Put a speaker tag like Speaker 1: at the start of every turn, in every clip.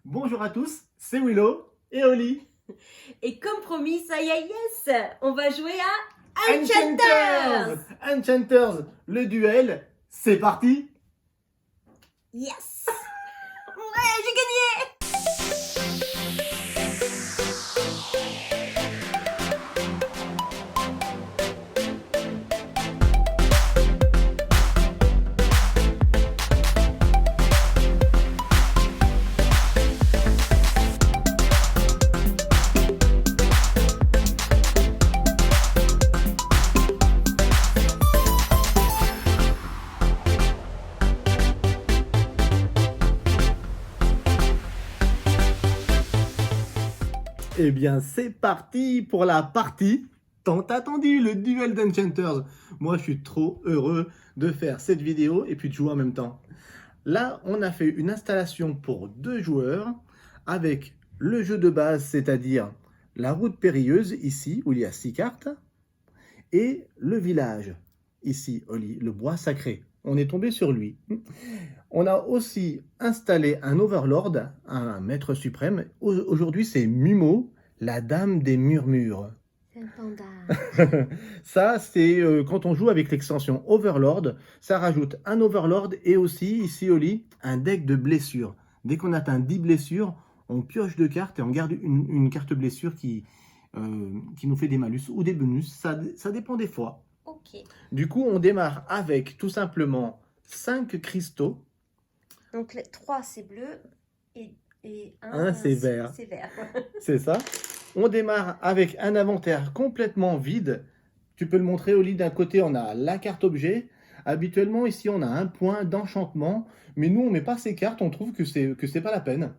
Speaker 1: Bonjour à tous, c'est Willow et Oli.
Speaker 2: Et comme promis, ça y est, yes, on va jouer à Enchanters.
Speaker 1: Enchanters, le duel, c'est parti.
Speaker 2: Yes. Ouais, j'ai gagné.
Speaker 1: Eh bien, c'est parti pour la partie tant attendue, le duel d'Enchanters. Moi, je suis trop heureux de faire cette vidéo et puis de jouer en même temps. Là, on a fait une installation pour 2 joueurs avec le jeu de base, c'est-à-dire la route périlleuse, ici, où il y a 6 cartes, et le village, ici, Oli, le bois sacré. On est tombé sur lui. On a aussi installé un Overlord, un maître suprême. Aujourd'hui, c'est Mumo, la dame des murmures.
Speaker 2: C'est un panda.
Speaker 1: Ça, c'est quand on joue avec l'extension Overlord, ça rajoute un Overlord et aussi, ici au lit, un deck de blessures. Dès qu'on atteint 10 blessures, on pioche 2 cartes et on garde une carte blessure qui nous fait des malus ou des bonus. Ça dépend des fois.
Speaker 2: Ok.
Speaker 1: Du coup, on démarre avec tout simplement 5 cristaux.
Speaker 2: Donc les 3 c'est bleu et
Speaker 1: Un, c'est vert.
Speaker 2: C'est vert.
Speaker 1: C'est ça. On démarre avec un inventaire complètement vide. Tu peux le montrer au lit. D'un côté, on a la carte objet. Habituellement, ici, on a un point d'enchantement. Mais nous, on ne met pas ces cartes. On trouve que c'est pas la peine.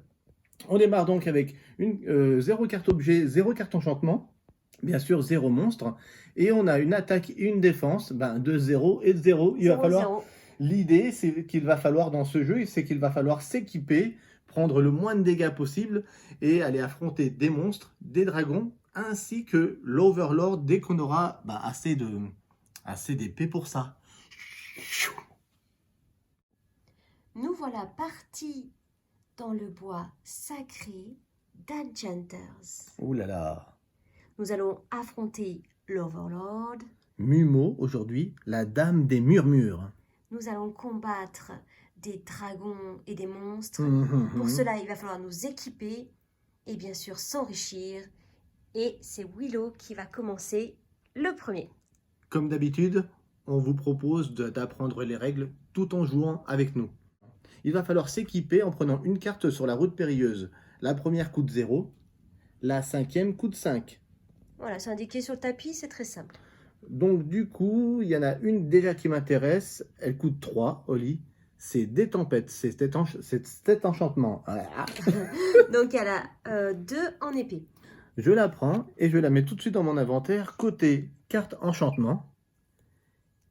Speaker 1: On démarre donc avec 0 carte objet, 0 carte enchantement. Bien sûr, 0 monstre. Et on a une attaque et une défense de 0 et de 0. Il va falloir... L'idée, c'est qu'il va falloir dans ce jeu, c'est qu'il va falloir s'équiper, prendre le moins de dégâts possible et aller affronter des monstres, des dragons, ainsi que l'Overlord dès qu'on aura assez d'épée pour ça.
Speaker 2: Nous voilà partis dans le bois sacré d'Enchanters.
Speaker 1: Ouh là là.
Speaker 2: Nous allons affronter l'Overlord.
Speaker 1: Mumo, aujourd'hui, la dame des murmures.
Speaker 2: Nous allons combattre des dragons et des monstres. Pour
Speaker 1: Mmh.
Speaker 2: cela, il va falloir nous équiper et bien sûr s'enrichir. Et c'est Willow qui va commencer le premier.
Speaker 1: Comme d'habitude, on vous propose d'apprendre les règles tout en jouant avec nous. Il va falloir s'équiper en prenant une carte sur la route périlleuse. La première coûte 0, la 5e coûte 5.
Speaker 2: Voilà, c'est indiqué sur le tapis, c'est très simple.
Speaker 1: Donc du coup, il y en a une déjà qui m'intéresse, elle coûte 3, Oli. C'est des tempêtes, c'est cet enchantement.
Speaker 2: Donc elle a 2 en épée.
Speaker 1: Je la prends et je la mets tout de suite dans mon inventaire, côté carte enchantement.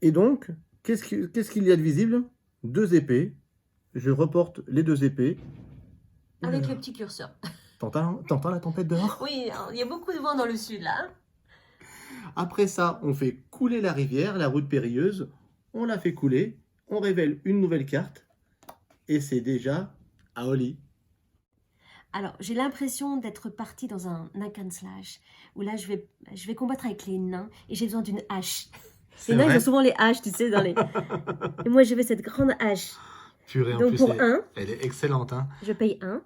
Speaker 1: Et donc, qu'est-ce qu'il y a de visible? 2 épées. Je reporte les 2 épées.
Speaker 2: Avec le petit curseur.
Speaker 1: T'entends la tempête dehors?
Speaker 2: Oui, il y a beaucoup de vent dans le sud là.
Speaker 1: Après ça, on fait couler la rivière, la route périlleuse. On la fait couler. On révèle une nouvelle carte. Et c'est déjà à Oli.
Speaker 2: Alors, j'ai l'impression d'être partie dans un hack and slash, où là, je vais combattre avec les nains, et j'ai besoin d'une hache. Les nains, ils ont souvent les haches, tu sais, dans les... Et moi, je veux cette grande hache.
Speaker 1: Purée,
Speaker 2: donc, pour 1,
Speaker 1: elle est excellente. Hein.
Speaker 2: Je paye 1.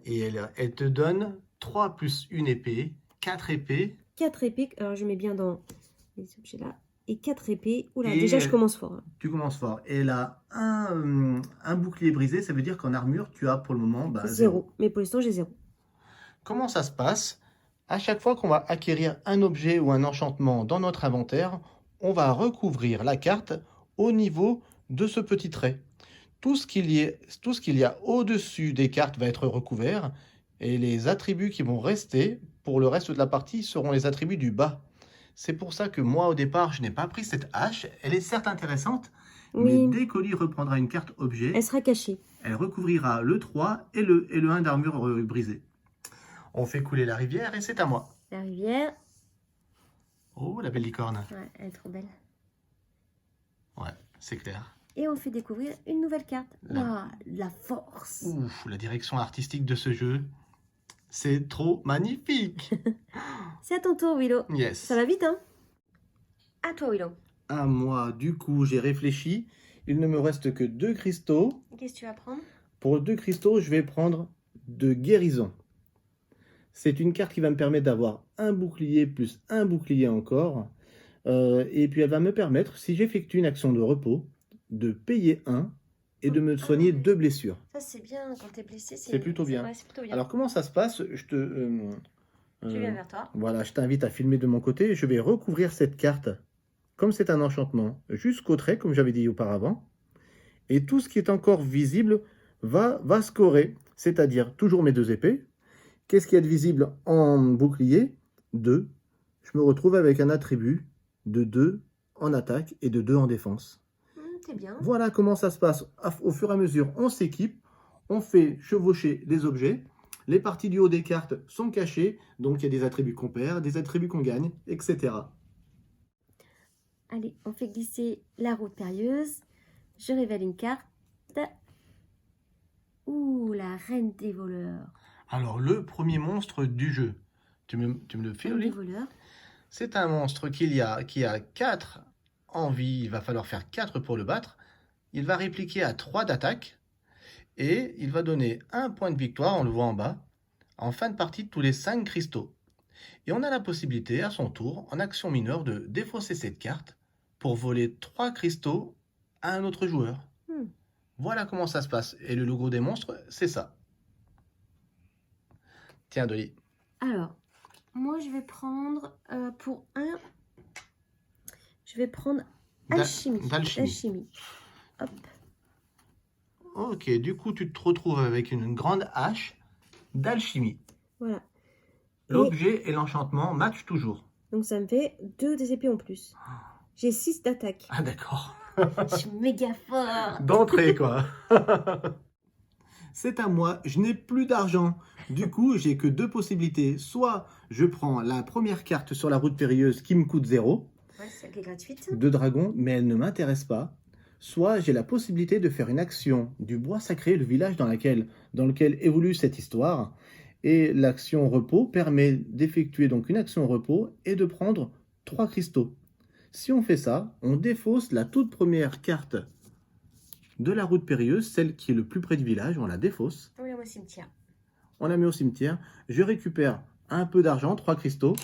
Speaker 1: Et elle te donne 3 plus une épée, 4 épées.
Speaker 2: 4 épées, alors je mets bien dans les objets là. Et 4 épées. Oula,
Speaker 1: et
Speaker 2: déjà, je commence fort. Hein.
Speaker 1: Tu commences fort. Et elle a un bouclier brisé, ça veut dire qu'en armure, tu as pour le moment 0.
Speaker 2: Mais pour l'instant, j'ai 0.
Speaker 1: Comment ça se passe? À chaque fois qu'on va acquérir un objet ou un enchantement dans notre inventaire, on va recouvrir la carte au niveau de ce petit trait. Tout ce qu'il y a au-dessus des cartes va être recouvert et les attributs qui vont rester pour le reste de la partie seront les attributs du bas. C'est pour ça que moi, au départ, je n'ai pas pris cette hache. Elle est certes intéressante, mais dès qu'Oli reprendra une carte objet,
Speaker 2: elle sera cachée.
Speaker 1: Elle recouvrira le 3 et le 1 d'armure brisée. On fait couler la rivière et c'est à moi.
Speaker 2: La rivière.
Speaker 1: Oh, la belle licorne.
Speaker 2: Ouais, elle est trop belle.
Speaker 1: Ouais, c'est clair.
Speaker 2: Et on fait découvrir une nouvelle carte.
Speaker 1: La-
Speaker 2: Waouh, la force.
Speaker 1: Ouf, la direction artistique de ce jeu, c'est trop magnifique.
Speaker 2: C'est à ton tour, Willow.
Speaker 1: Yes.
Speaker 2: Ça va vite, hein? À toi, Willow.
Speaker 1: À moi, du coup, j'ai réfléchi. Il ne me reste que 2 cristaux.
Speaker 2: Qu'est-ce que tu vas prendre?
Speaker 1: Pour 2 cristaux, je vais prendre de guérison. C'est une carte qui va me permettre d'avoir un bouclier plus un bouclier encore. Et puis elle va me permettre, si j'effectue une action de repos, de payer 1 et de me soigner 2 blessures.
Speaker 2: Ça, c'est bien. Quand t'es blessé,
Speaker 1: C'est plutôt bien.
Speaker 2: Ouais, c'est plutôt bien.
Speaker 1: Alors comment ça se passe?
Speaker 2: Je viens vers toi.
Speaker 1: Voilà, je t'invite à filmer de mon côté. Je vais recouvrir cette carte, comme c'est un enchantement, jusqu'au trait, comme j'avais dit auparavant. Et tout ce qui est encore visible va scorer, c'est-à-dire toujours mes 2 épées. Qu'est-ce qu'il y a de visible en bouclier? 2. Je me retrouve avec un attribut de 2 en attaque et de 2 en défense.
Speaker 2: T'es bien.
Speaker 1: Voilà comment ça se passe. Au fur et à mesure, on s'équipe, on fait chevaucher les objets. Les parties du haut des cartes sont cachées, donc il y a des attributs qu'on perd, des attributs qu'on gagne, etc.
Speaker 2: Allez, on fait glisser la route périlleuse. Je révèle une carte. Ouh, la reine des voleurs.
Speaker 1: Alors, le premier monstre du jeu, tu me le fais,
Speaker 2: Reine des
Speaker 1: Oli?
Speaker 2: voleurs.
Speaker 1: C'est un monstre qui a 4 en vie, il va falloir faire 4 pour le battre. Il va répliquer à 3 d'attaque et il va donner 1 point de victoire, on le voit en bas, en fin de partie de tous les 5 cristaux. Et on a la possibilité, à son tour, en action mineure, de défausser cette carte pour voler 3 cristaux à un autre joueur. Voilà comment ça se passe. Et le logo des monstres, c'est ça. Tiens, Dolly.
Speaker 2: Alors, moi, je vais prendre pour un... Je vais prendre alchimie.
Speaker 1: D'alchimie.
Speaker 2: Alchimie. Hop.
Speaker 1: Ok, du coup, tu te retrouves avec une grande hache d'alchimie.
Speaker 2: Voilà.
Speaker 1: L'objet et l'enchantement matchent toujours.
Speaker 2: Donc, ça me fait 2 des épées en plus. J'ai 6 d'attaque.
Speaker 1: Ah, d'accord.
Speaker 2: Je suis méga fort.
Speaker 1: D'entrée, quoi. C'est à moi, je n'ai plus d'argent. Du coup, j'ai que 2 possibilités. Soit je prends la première carte sur la route périlleuse qui me coûte 0,
Speaker 2: Ouais, c'est gratuite.
Speaker 1: de dragon, mais elle ne m'intéresse pas. Soit j'ai la possibilité de faire une action du bois sacré, le village dans lequel évolue cette histoire. Et l'action repos permet d'effectuer donc une action repos et de prendre 3 cristaux. Si on fait ça, on défausse la toute première carte de la route périlleuse, celle qui est le plus près du village, on la défausse.
Speaker 2: On la met au cimetière.
Speaker 1: On la met au cimetière. Je récupère un peu d'argent, 3 cristaux.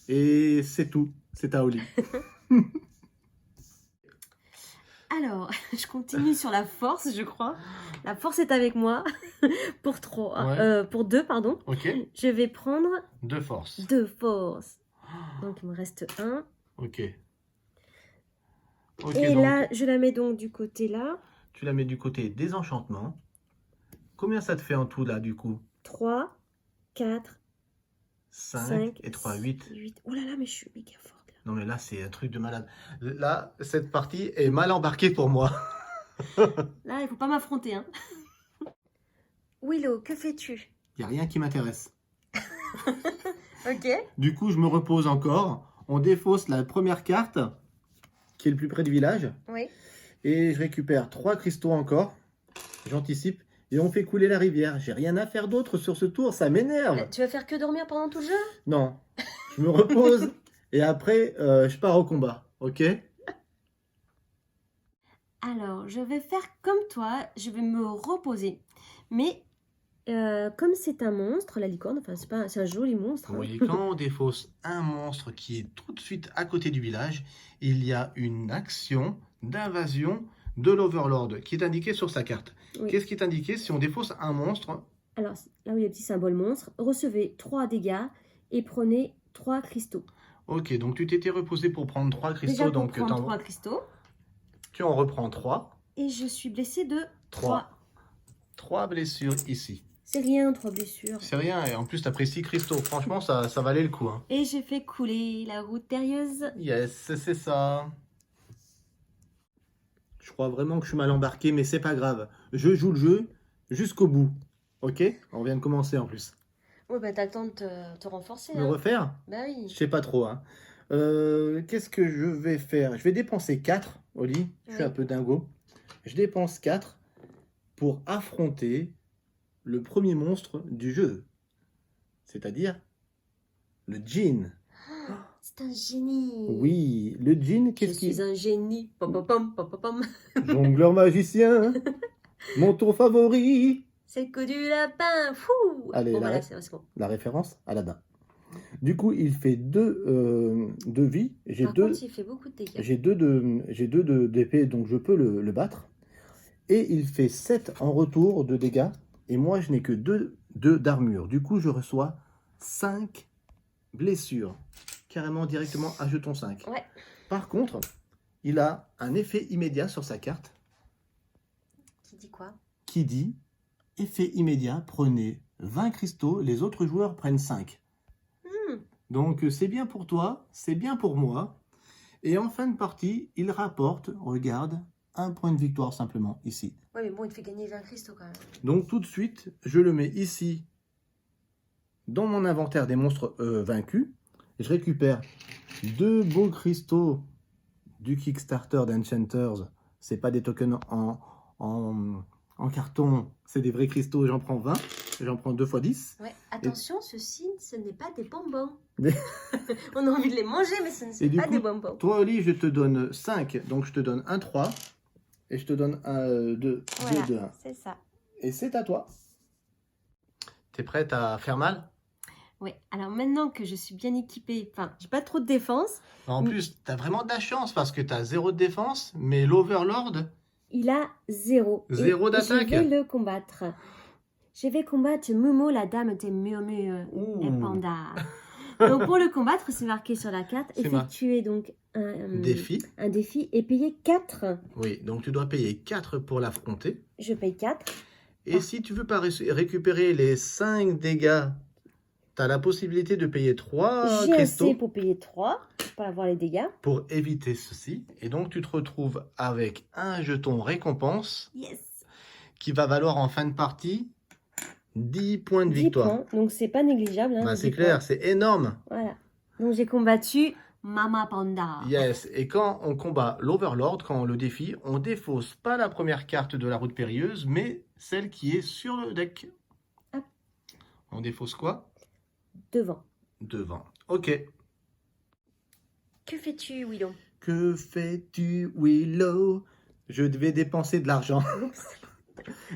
Speaker 1: Et c'est tout. C'est à Oli.
Speaker 2: Alors, je continue sur la force, je crois. La force est avec moi. Pour 3.
Speaker 1: Ouais.
Speaker 2: Pour 2, pardon.
Speaker 1: Ok.
Speaker 2: Je vais prendre
Speaker 1: 2 forces.
Speaker 2: 2 forces. Donc, il me reste 1.
Speaker 1: Ok. Ok,
Speaker 2: Et
Speaker 1: donc,
Speaker 2: là, je la mets donc du côté là.
Speaker 1: tu la mets du côté des enchantements. Combien ça te fait en tout là, du coup?
Speaker 2: 3, 4,
Speaker 1: 5
Speaker 2: 5
Speaker 1: et 3, 8.
Speaker 2: 8. Oh là là, mais je suis méga forte là.
Speaker 1: Non, mais là, c'est un truc de malade. Là, cette partie est mal embarquée pour moi.
Speaker 2: Là, il faut pas m'affronter. Hein. Willow, que fais-tu?
Speaker 1: Il n'y a rien qui m'intéresse.
Speaker 2: Ok.
Speaker 1: Du coup, je me repose encore. On défausse la première carte, qui est le plus près du village.
Speaker 2: Oui.
Speaker 1: Et je récupère 3 cristaux encore. J'anticipe. Et on fait couler la rivière. J'ai rien à faire d'autre sur ce tour, ça m'énerve.
Speaker 2: Tu vas faire que dormir pendant tout le jeu?
Speaker 1: Non, je me repose et après, je pars au combat. Ok?
Speaker 2: Alors, je vais faire comme toi. Je vais me reposer. Mais, comme c'est un monstre, la licorne, enfin, c'est un joli monstre.
Speaker 1: Vous
Speaker 2: Hein.
Speaker 1: voyez, quand on défausse un monstre qui est tout de suite à côté du village, il y a une action d'invasion de l'Overlord qui est indiquée sur sa carte.
Speaker 2: Oui.
Speaker 1: Qu'est-ce qui est indiqué si on défausse un monstre?
Speaker 2: Alors, là où il y a le petit symbole monstre, recevez 3 dégâts et prenez 3 cristaux.
Speaker 1: Ok, donc tu t'étais reposé pour prendre 3 cristaux.
Speaker 2: Déjà, pour
Speaker 1: Donc
Speaker 2: prendre 3 cristaux.
Speaker 1: tu en reprends 3.
Speaker 2: Et je suis blessée de
Speaker 1: 3. 3 blessures ici.
Speaker 2: C'est rien, 3 blessures.
Speaker 1: C'est rien, et en plus, tu as pris 6 cristaux. Franchement, ça valait le coup. Hein.
Speaker 2: Et j'ai fait couler la route périlleuse.
Speaker 1: Yes, c'est ça. Je crois vraiment que je suis mal embarqué, mais c'est pas grave. Je joue le jeu jusqu'au bout. Ok? On vient de commencer en plus.
Speaker 2: Ouais, bah t'as le temps de te renforcer.
Speaker 1: Me
Speaker 2: Hein.
Speaker 1: refaire?
Speaker 2: Bah oui.
Speaker 1: Je sais pas trop. Hein. Qu'est-ce que je vais faire? Je vais dépenser 4 Oli, je suis
Speaker 2: Oui.
Speaker 1: un peu dingo. Je dépense 4 pour affronter le premier monstre du jeu, c'est-à-dire le djinn.
Speaker 2: C'est un génie.
Speaker 1: Oui, le djinn,
Speaker 2: Je
Speaker 1: qu'est-ce
Speaker 2: suis
Speaker 1: qui...
Speaker 2: un génie. Pom, pom, pom, pom, pom, pom.
Speaker 1: Jongleur magicien, mon tour favori.
Speaker 2: C'est le coup du lapin. Fou.
Speaker 1: Allez,
Speaker 2: Bon,
Speaker 1: la,
Speaker 2: voilà,
Speaker 1: ré-
Speaker 2: c'est bon.
Speaker 1: la référence à Aladdin. Du coup, il fait deux vies.
Speaker 2: Par contre, il fait beaucoup de dégâts.
Speaker 1: J'ai deux d'épée, donc je peux le battre. Et il fait 7 en retour de dégâts. Et moi, je n'ai que 2 d'armure. Du coup, je reçois 5 blessures. Carrément directement à jeton 5.
Speaker 2: Ouais.
Speaker 1: Par contre, il a un effet immédiat sur sa carte
Speaker 2: Qui dit quoi?
Speaker 1: qui dit effet immédiat, prenez 20 cristaux, les autres joueurs prennent 5. Donc c'est bien pour toi, c'est bien pour moi. Et en fin de partie, il rapporte, regarde, un point de victoire simplement ici.
Speaker 2: Ouais, mais bon, il te fait gagner 20 cristaux quand même.
Speaker 1: Donc tout de suite, je le mets ici dans mon inventaire des monstres vaincus. Je récupère 2 beaux cristaux du Kickstarter d'Enchanters. C'est pas des tokens en carton, c'est des vrais cristaux. J'en prends 20, j'en prends 2 x 10.
Speaker 2: Ouais, attention, ceci, ce n'est pas des bonbons.
Speaker 1: Mais-
Speaker 2: On a envie de les manger, mais ce ne sont
Speaker 1: Et du
Speaker 2: pas
Speaker 1: coup,
Speaker 2: des bonbons.
Speaker 1: Toi, Oli, je te donne 5, donc je te donne un 3. Et je te donne un 2,
Speaker 2: Voilà,
Speaker 1: 2, 1.
Speaker 2: c'est ça.
Speaker 1: Et c'est à toi. T'es prête à faire mal?
Speaker 2: Ouais, alors maintenant que je suis bien équipée, enfin, j'ai pas trop de défense,
Speaker 1: En plus, t'as vraiment de la chance parce que t'as 0 de défense, mais l'Overlord,
Speaker 2: il a 0. Et
Speaker 1: 0 d'attaque.
Speaker 2: Je vais le combattre. Je vais combattre Momo, la dame des murmures
Speaker 1: Ouh.
Speaker 2: et panda. Donc pour le combattre, c'est marqué sur la carte,
Speaker 1: C'est
Speaker 2: effectuer donc un défi et payer 4.
Speaker 1: Oui, donc tu dois payer 4 pour l'affronter.
Speaker 2: Je paye 4.
Speaker 1: Et si tu veux pas récupérer les 5 dégâts, t'as la possibilité de payer 3
Speaker 2: J'ai
Speaker 1: cristaux
Speaker 2: assez pour payer 3, pour avoir les dégâts.
Speaker 1: pour éviter ceci. Et donc tu te retrouves avec un jeton récompense
Speaker 2: Yes.
Speaker 1: qui va valoir en fin de partie 10 points de
Speaker 2: 10
Speaker 1: victoire.
Speaker 2: points, donc c'est pas négligeable. Hein,
Speaker 1: Bah,
Speaker 2: 10
Speaker 1: c'est clair,
Speaker 2: points.
Speaker 1: c'est énorme.
Speaker 2: Voilà. Donc j'ai combattu Mama Panda.
Speaker 1: Yes, et quand on combat l'Overlord, quand on le défie, on défausse pas la première carte de la route périlleuse, mais celle qui est sur le deck.
Speaker 2: Ah.
Speaker 1: On défausse quoi?
Speaker 2: Devant.
Speaker 1: Devant. Ok.
Speaker 2: Que fais-tu, Willow?
Speaker 1: Que fais-tu, Willow? Je devais dépenser de l'argent.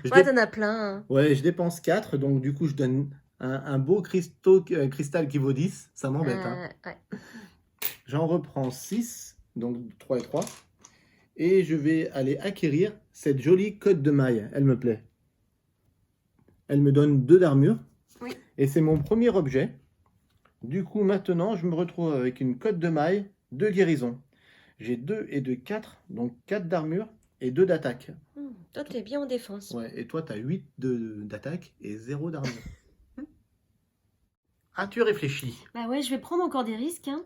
Speaker 1: Je
Speaker 2: Ouais,
Speaker 1: dé-
Speaker 2: t'en as plein. Hein.
Speaker 1: Ouais, je dépense 4, donc du coup je donne un beau cristal qui vaut 10. Ça m'embête. Hein.
Speaker 2: Ouais.
Speaker 1: J'en reprends 6, donc 3 et 3. Et je vais aller acquérir cette jolie cotte de maille. Elle me plaît. Elle me donne 2 d'armure.
Speaker 2: Oui.
Speaker 1: Et c'est mon premier objet. Du coup, maintenant, je me retrouve avec une cotte de maille, 2 guérisons. J'ai 2 et 2, 4. Donc 4 d'armure et 2 d'attaque.
Speaker 2: Toi, t'es bien en défense.
Speaker 1: Ouais, et toi, tu as 8 d'attaque et 0 d'armure. As-tu réfléchi?
Speaker 2: Bah ouais, je vais prendre encore des risques. Hein.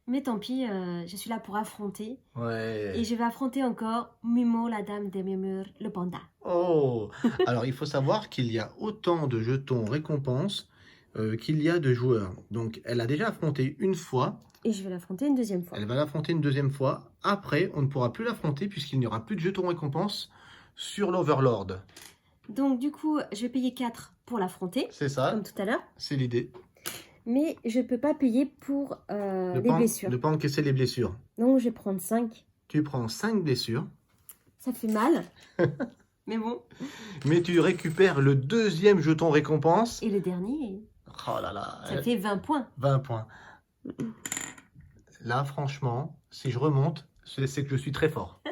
Speaker 2: Mais tant pis, je suis là pour affronter.
Speaker 1: Ouais.
Speaker 2: Et je vais affronter encore Mimo, la dame des murmures, le panda.
Speaker 1: Oh! Alors, il faut savoir qu'il y a autant de jetons récompenses qu'il y a de joueurs. Donc, elle a déjà affronté une fois.
Speaker 2: Et je vais l'affronter une deuxième fois.
Speaker 1: Elle va l'affronter une deuxième fois. Après, on ne pourra plus l'affronter puisqu'il n'y aura plus de jetons récompenses sur l'Overlord.
Speaker 2: Donc du coup, je vais payer 4 pour l'affronter,
Speaker 1: C'est ça,
Speaker 2: comme tout à l'heure.
Speaker 1: c'est l'idée.
Speaker 2: Mais je ne peux pas payer pour les blessures.
Speaker 1: De pas encaisser les blessures.
Speaker 2: Donc je vais prendre 5.
Speaker 1: Tu prends 5 blessures,
Speaker 2: Ça fait mal. Mais bon.
Speaker 1: mais tu récupères le deuxième jeton récompense.
Speaker 2: Et le dernier,
Speaker 1: Oh là là,
Speaker 2: ça fait 20 points.
Speaker 1: 20 points. Là, franchement, si je remonte, c'est que je suis très fort.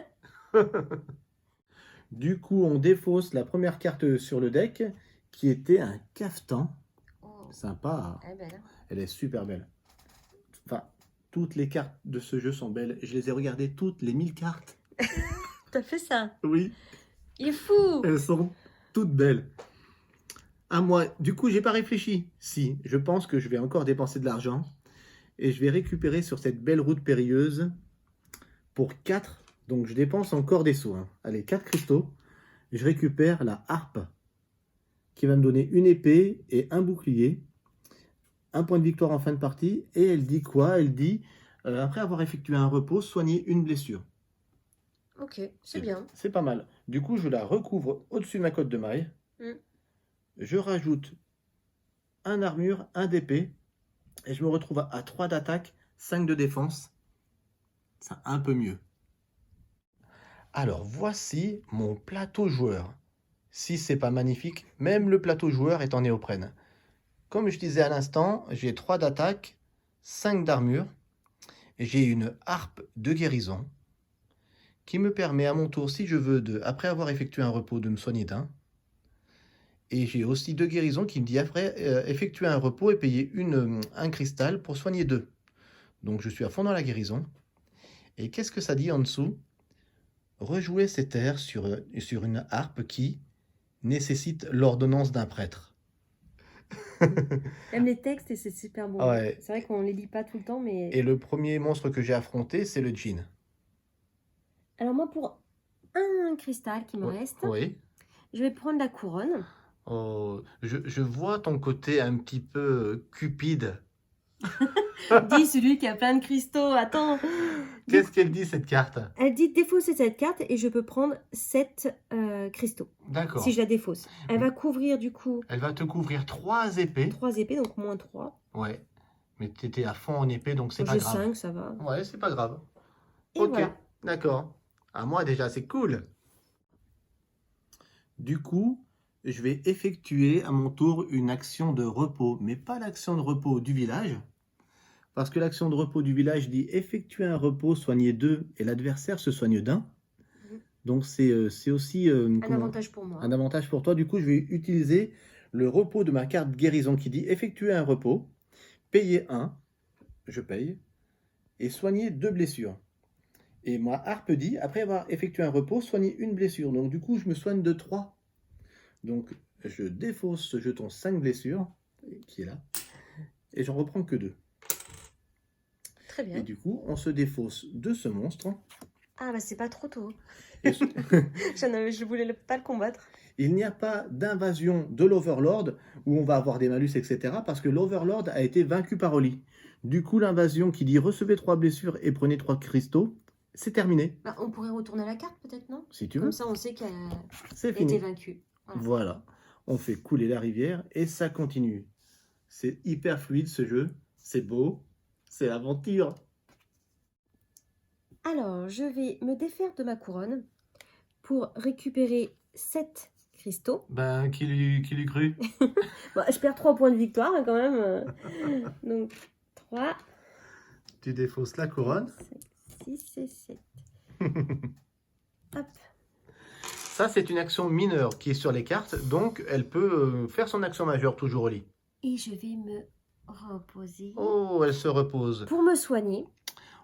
Speaker 1: Du coup, on défausse la première carte sur le deck, qui était un cafetan.
Speaker 2: Oh.
Speaker 1: Sympa.
Speaker 2: Elle est belle, hein.
Speaker 1: Elle est super belle. Enfin, toutes les cartes de ce jeu sont belles. Je les ai regardées toutes, les 1000 cartes.
Speaker 2: T'as fait ça.
Speaker 1: Oui,
Speaker 2: Il est fou.
Speaker 1: elles sont toutes belles. À moi, du coup, j'ai pas réfléchi. Si, je pense que je vais encore dépenser de l'argent. Et je vais récupérer sur cette belle route périlleuse pour 4. Donc, je dépense encore des sous. Hein. Allez, 4 cristaux. Je récupère la harpe qui va me donner une épée et un bouclier. Un point de victoire en fin de partie. Et elle dit quoi? Elle dit, après avoir effectué un repos, soigner une blessure.
Speaker 2: Ok, c'est bien.
Speaker 1: C'est pas mal. Du coup, je la recouvre au-dessus de ma cotte de maille.
Speaker 2: Mm.
Speaker 1: Je rajoute un armure, un d'épée. Et je me retrouve à 3 d'attaque, 5 de défense. C'est un peu mieux. Alors, voici mon plateau joueur. Si c'est pas magnifique, même le plateau joueur est en néoprène. Comme je disais à l'instant, j'ai 3 d'attaque, 5 d'armure. Et j'ai une harpe de guérison qui me permet à mon tour, si je veux, après avoir effectué un repos, de me soigner d'un. Et j'ai aussi 2 guérisons qui me dit après effectuer un repos et payer un cristal pour soigner 2. Donc je suis à fond dans la guérison. Et qu'est-ce que ça dit en dessous? Rejouer cet air sur une harpe qui nécessite l'ordonnance d'un prêtre.
Speaker 2: Même les textes, et c'est super beau.
Speaker 1: Ouais.
Speaker 2: C'est vrai qu'on les lit pas tout le temps, mais...
Speaker 1: Et le premier monstre que j'ai affronté, c'est le djinn.
Speaker 2: Alors moi, pour un cristal qui me reste,
Speaker 1: Oui.
Speaker 2: je vais prendre la couronne.
Speaker 1: Oh, je vois ton côté un petit peu cupide.
Speaker 2: Dis celui qui a plein de cristaux, attends.
Speaker 1: Qu'est-ce qu'elle dit, cette carte?
Speaker 2: Elle dit défausser cette carte et je peux prendre 7 cristaux.
Speaker 1: D'accord.
Speaker 2: Si je la défausse. Elle va couvrir du coup
Speaker 1: Elle va te couvrir 3 épées.
Speaker 2: 3 épées, donc moins 3.
Speaker 1: Ouais. Mais tu étais à fond en épée, donc c'est pas
Speaker 2: J'ai
Speaker 1: grave.
Speaker 2: 5, ça va.
Speaker 1: Ouais, c'est pas grave.
Speaker 2: Et
Speaker 1: Ok,
Speaker 2: voilà.
Speaker 1: d'accord. À moi déjà, c'est cool. Du coup, je vais effectuer à mon tour une action de repos, mais pas l'action de repos du village. Parce que l'action de repos du village dit effectuer un repos, soigner 2 et l'adversaire se soigne d'1. Donc c'est aussi
Speaker 2: Un avantage pour moi.
Speaker 1: un avantage pour toi. Du coup, je vais utiliser le repos de ma carte guérison qui dit effectuer un repos, payer 1, je paye, et soigner 2 blessures. Et ma harpe dit, après avoir effectué un repos, soigner une blessure. Donc du coup, je me soigne de 3. Donc je défausse ce jeton 5 blessures, qui est là, et j'en reprends que 2.
Speaker 2: Très bien.
Speaker 1: Et du coup, on se défausse de ce monstre.
Speaker 2: Ah bah c'est pas trop tôt.
Speaker 1: Et
Speaker 2: Je voulais pas le combattre.
Speaker 1: il n'y a pas d'invasion de l'Overlord où on va avoir des malus, etc. Parce que l'Overlord a été vaincu par Oli. Du coup, l'invasion qui dit recevez 3 blessures et prenez 3 cristaux, c'est terminé.
Speaker 2: Bah, on pourrait retourner la carte peut-être, non?
Speaker 1: Si tu veux.
Speaker 2: Comme ça on sait qu'elle
Speaker 1: C'est
Speaker 2: a
Speaker 1: fini.
Speaker 2: été vaincue.
Speaker 1: Voilà. On fait couler la rivière et ça continue. C'est hyper fluide ce jeu. C'est beau. C'est l'aventure.
Speaker 2: Alors, je vais me défaire de ma couronne pour récupérer 7 cristaux.
Speaker 1: Ben, qui lui cru?
Speaker 2: Bon, je perds 3 points de victoire hein, quand même. Donc, 3,
Speaker 1: Tu défausses la couronne.
Speaker 2: 6 et 7. Hop.
Speaker 1: Ça, c'est une action mineure qui est sur les cartes. Donc, elle peut faire son action majeure toujours au lit.
Speaker 2: Et je vais me reposer.
Speaker 1: Oh, elle se repose.
Speaker 2: Pour me soigner.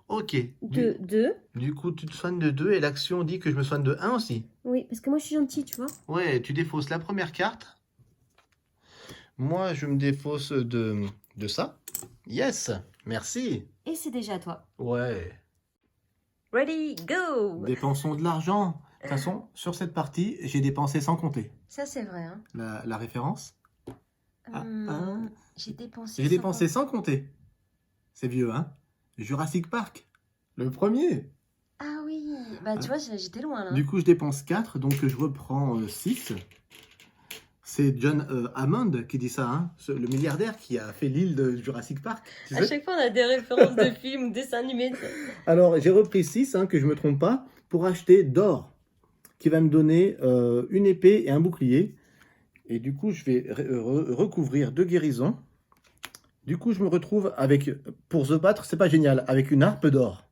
Speaker 1: Ok.
Speaker 2: De 2.
Speaker 1: Du coup, tu te soignes de 2 et l'action dit que je me soigne de 1 aussi.
Speaker 2: Oui, parce que moi je suis gentille, tu vois.
Speaker 1: Ouais, tu défausses la première carte. Moi, je me défausse de ça. Yes, merci.
Speaker 2: Et c'est déjà à toi.
Speaker 1: Ouais.
Speaker 2: Ready, go!
Speaker 1: Dépensons de l'argent. De toute façon, sur cette partie, j'ai dépensé sans compter.
Speaker 2: Ça, c'est vrai. Hein.
Speaker 1: La référence?
Speaker 2: J'ai dépensé.
Speaker 1: J'ai dépensé sans compter. C'est vieux, hein? Jurassic Park, le premier.
Speaker 2: Ah oui, bah tu vois, j'étais loin là.
Speaker 1: Du coup, je dépense 4, donc je reprends 6. C'est John Hammond qui dit ça, hein, le milliardaire qui a fait l'île de Jurassic Park. Tu sais?
Speaker 2: Chaque fois, on a des références de films ou dessins animés.
Speaker 1: Alors, j'ai repris 6, hein, que je ne me trompe pas, pour acheter d'or, qui va me donner une épée et un bouclier. Et du coup, je vais recouvrir 2 guérisons. Du coup, je me retrouve avec, pour se battre, c'est pas génial, avec une harpe d'or.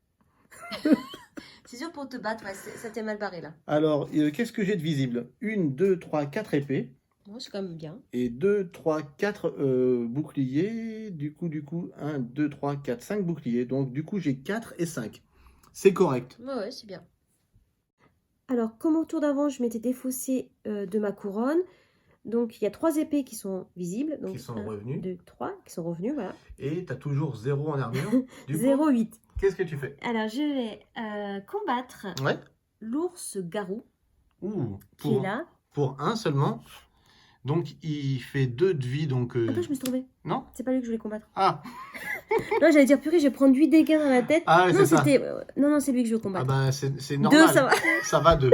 Speaker 2: C'est sûr, pour te battre, ouais, ça t'est mal barré là.
Speaker 1: Alors, qu'est-ce que j'ai de visible? 1, 2, 3, 4 épées.
Speaker 2: Moi, c'est quand même bien.
Speaker 1: Et 2, 3, 4 boucliers. Du coup, 1, 2, 3, 4, 5 boucliers. Donc, du coup, j'ai 4 et 5. C'est correct.
Speaker 2: Ouais, c'est bien. Alors, comme au tour d'avant, je m'étais défaussée de ma couronne. Donc, il y a 3 épées qui sont visibles. Donc,
Speaker 1: qui sont revenues.
Speaker 2: 2, 3, qui sont revenues, voilà.
Speaker 1: Et tu as toujours 0 en armure.
Speaker 2: 0,8.
Speaker 1: Qu'est-ce que tu fais?
Speaker 2: Alors, je vais combattre l'ours garou. Qui est là.
Speaker 1: Pour 1 seulement. Donc, il fait 2 de vie. Donc,
Speaker 2: Attends, je me suis trompée.
Speaker 1: Non?
Speaker 2: C'est pas lui que je voulais combattre.
Speaker 1: Ah.
Speaker 2: Non, j'allais dire, purée, je vais prendre 8 dégâts dans la tête.
Speaker 1: Ah, ouais,
Speaker 2: non,
Speaker 1: c'est ça.
Speaker 2: c'était... Non, non, c'est lui que je veux
Speaker 1: Ah
Speaker 2: combattre.
Speaker 1: bah, c'est
Speaker 2: 2,
Speaker 1: normal.
Speaker 2: ça va.
Speaker 1: Ça va 2.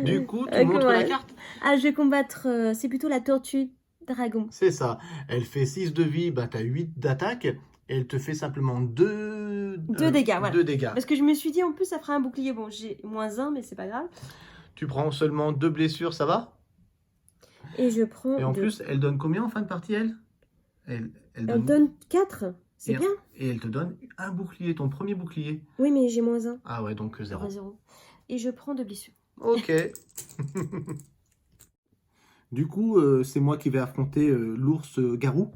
Speaker 1: Du coup, tu montres la
Speaker 2: Ouais.
Speaker 1: carte.
Speaker 2: Ah, je vais combattre... c'est plutôt la tortue dragon.
Speaker 1: C'est ça. Elle fait 6 de vie, bah t'as 8 d'attaque. Et elle te fait simplement 2
Speaker 2: 2 dégâts, voilà.
Speaker 1: 2 dégâts.
Speaker 2: Parce que je me suis dit, en plus, ça fera un bouclier. Bon, j'ai -1, mais c'est pas grave.
Speaker 1: Tu prends seulement 2 blessures, ça va?
Speaker 2: Et je prends
Speaker 1: Et en
Speaker 2: 2.
Speaker 1: plus, elle donne combien en fin de partie, elle? Elle
Speaker 2: Elle donne 4. C'est
Speaker 1: et,
Speaker 2: bien.
Speaker 1: et elle te donne un bouclier, ton premier bouclier.
Speaker 2: Oui, mais j'ai -1.
Speaker 1: Ah ouais, donc 0.
Speaker 2: 0. Et je prends 2 blessures.
Speaker 1: Ok. Du coup, c'est moi qui vais affronter l'ours garou.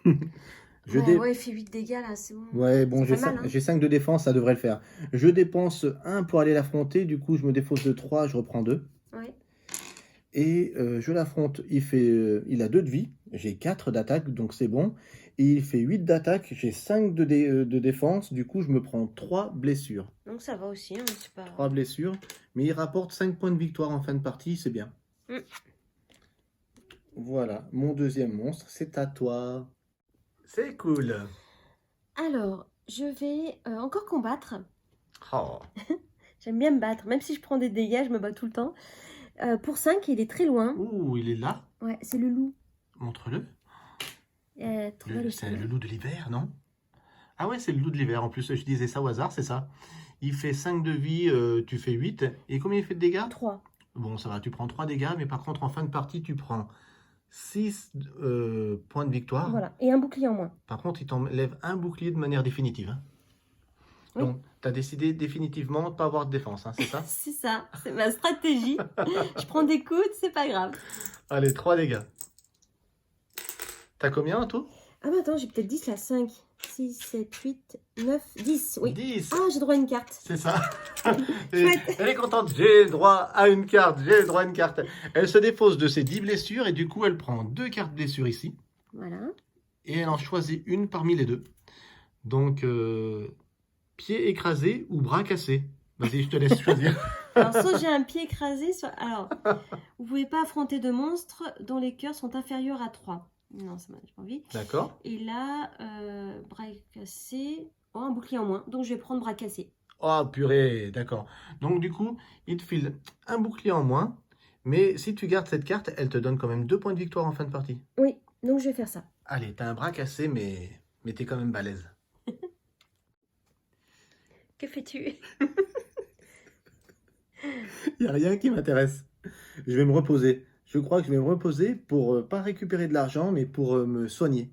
Speaker 2: Ouais, il fait 8 dégâts là, c'est bon.
Speaker 1: Ouais, bon,
Speaker 2: C'est pas mal, hein.
Speaker 1: j'ai 5 de défense, ça devrait le faire. Je dépense 1 pour aller l'affronter, du coup je me défausse de 3, je reprends 2.
Speaker 2: Ouais.
Speaker 1: Et je l'affronte, il a 2 de vie, j'ai 4 d'attaque, donc c'est bon. Et il fait 8 d'attaque, j'ai 5 de défense, du coup je me prends 3 blessures.
Speaker 2: Donc ça va aussi, hein, c'est pas...
Speaker 1: 3 blessures, mais il rapporte 5 points de victoire en fin de partie, c'est bien.
Speaker 2: Mm.
Speaker 1: Voilà, mon deuxième monstre, c'est à toi. C'est cool.
Speaker 2: Alors, je vais encore combattre.
Speaker 1: Oh.
Speaker 2: J'aime bien me battre, même si je prends des dégâts, je me bats tout le temps. Pour 5, il est très loin.
Speaker 1: Ouh, il est là.
Speaker 2: Ouais, c'est le loup.
Speaker 1: Montre-le.
Speaker 2: Le
Speaker 1: C'est le loup de l'hiver, non? Ah ouais, c'est le loup de l'hiver. En plus, je disais ça au hasard, c'est ça. Il fait 5 de vie, tu fais 8. Et combien il fait de dégâts?
Speaker 2: 3.
Speaker 1: Bon, ça va, tu prends 3 dégâts, mais par contre, en fin de partie, tu prends 6 points de victoire.
Speaker 2: Voilà, et un bouclier en moins.
Speaker 1: Par contre, il t'enlève un bouclier de manière définitive. Hein.
Speaker 2: Oui.
Speaker 1: Donc, tu as décidé définitivement de ne pas avoir de défense, hein, c'est ça?
Speaker 2: C'est ça, c'est ma stratégie. Je prends des coudes, c'est pas grave.
Speaker 1: Allez, 3 dégâts. T'as combien en tout?
Speaker 2: Ah bah attends, j'ai peut-être 10 là, 5, 6, 7, 8, 9, 10, oui.
Speaker 1: 10.
Speaker 2: Ah, j'ai droit à une carte.
Speaker 1: C'est ça. Elle est contente. J'ai le droit à une carte. J'ai le droit à une carte. Elle se défausse de ses 10 blessures et du coup, elle prend 2 cartes blessures ici.
Speaker 2: Voilà.
Speaker 1: Et elle en choisit une parmi les deux. Donc, pied écrasé ou bras cassé. Vas-y, je te laisse choisir.
Speaker 2: Alors, soit j'ai un pied écrasé, soit... Alors, vous pouvez pas affronter de monstres dont les cœurs sont inférieurs à 3. Non, ça m'a pas envie.
Speaker 1: D'accord.
Speaker 2: Et là, bras cassé... Oh, un bouclier en moins. Donc, je vais prendre bras cassé.
Speaker 1: Oh, purée, d'accord. Donc, du coup, il te file un bouclier en moins. Mais si tu gardes cette carte, elle te donne quand même 2 points de victoire en fin de partie.
Speaker 2: Oui, donc je vais faire ça.
Speaker 1: Allez, t'as un bras cassé, mais t'es quand même balèze.
Speaker 2: Que fais-tu?
Speaker 1: Il n'y a rien qui m'intéresse. Je vais me reposer. Je crois que je vais me reposer pour pas récupérer de l'argent, mais pour me soigner.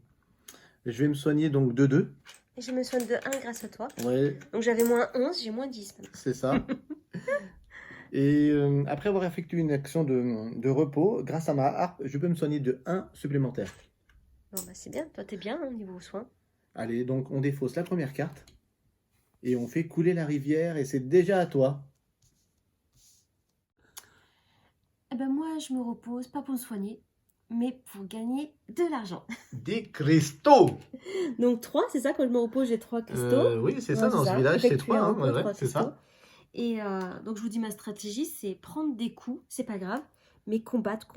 Speaker 1: Je vais me soigner donc de 2.
Speaker 2: Et je me soigne de 1 grâce à toi.
Speaker 1: Ouais,
Speaker 2: Donc j'avais -11, j'ai -10 maintenant.
Speaker 1: c'est ça. Et après avoir effectué une action de repos, grâce à ma harpe, je peux me soigner de 1 supplémentaire.
Speaker 2: Bon bah c'est bien, toi t'es bien au niveau soins.
Speaker 1: Allez, donc on défausse la première carte. Et on fait couler la rivière et c'est déjà à toi.
Speaker 2: Eh ben moi je me repose, pas pour me soigner, mais pour gagner de l'argent.
Speaker 1: Des cristaux.
Speaker 2: Donc 3, c'est ça, quand je me repose j'ai 3 cristaux.
Speaker 1: Oui, c'est
Speaker 2: Ouais,
Speaker 1: ça, dans ce village, c'est
Speaker 2: Effectuer
Speaker 1: 3.
Speaker 2: un
Speaker 1: Hein,
Speaker 2: repos,
Speaker 1: ouais, ouais,
Speaker 2: 3
Speaker 1: c'est
Speaker 2: cristaux.
Speaker 1: ça.
Speaker 2: Et donc je vous dis ma stratégie, c'est prendre des coups, c'est pas grave, mais combattre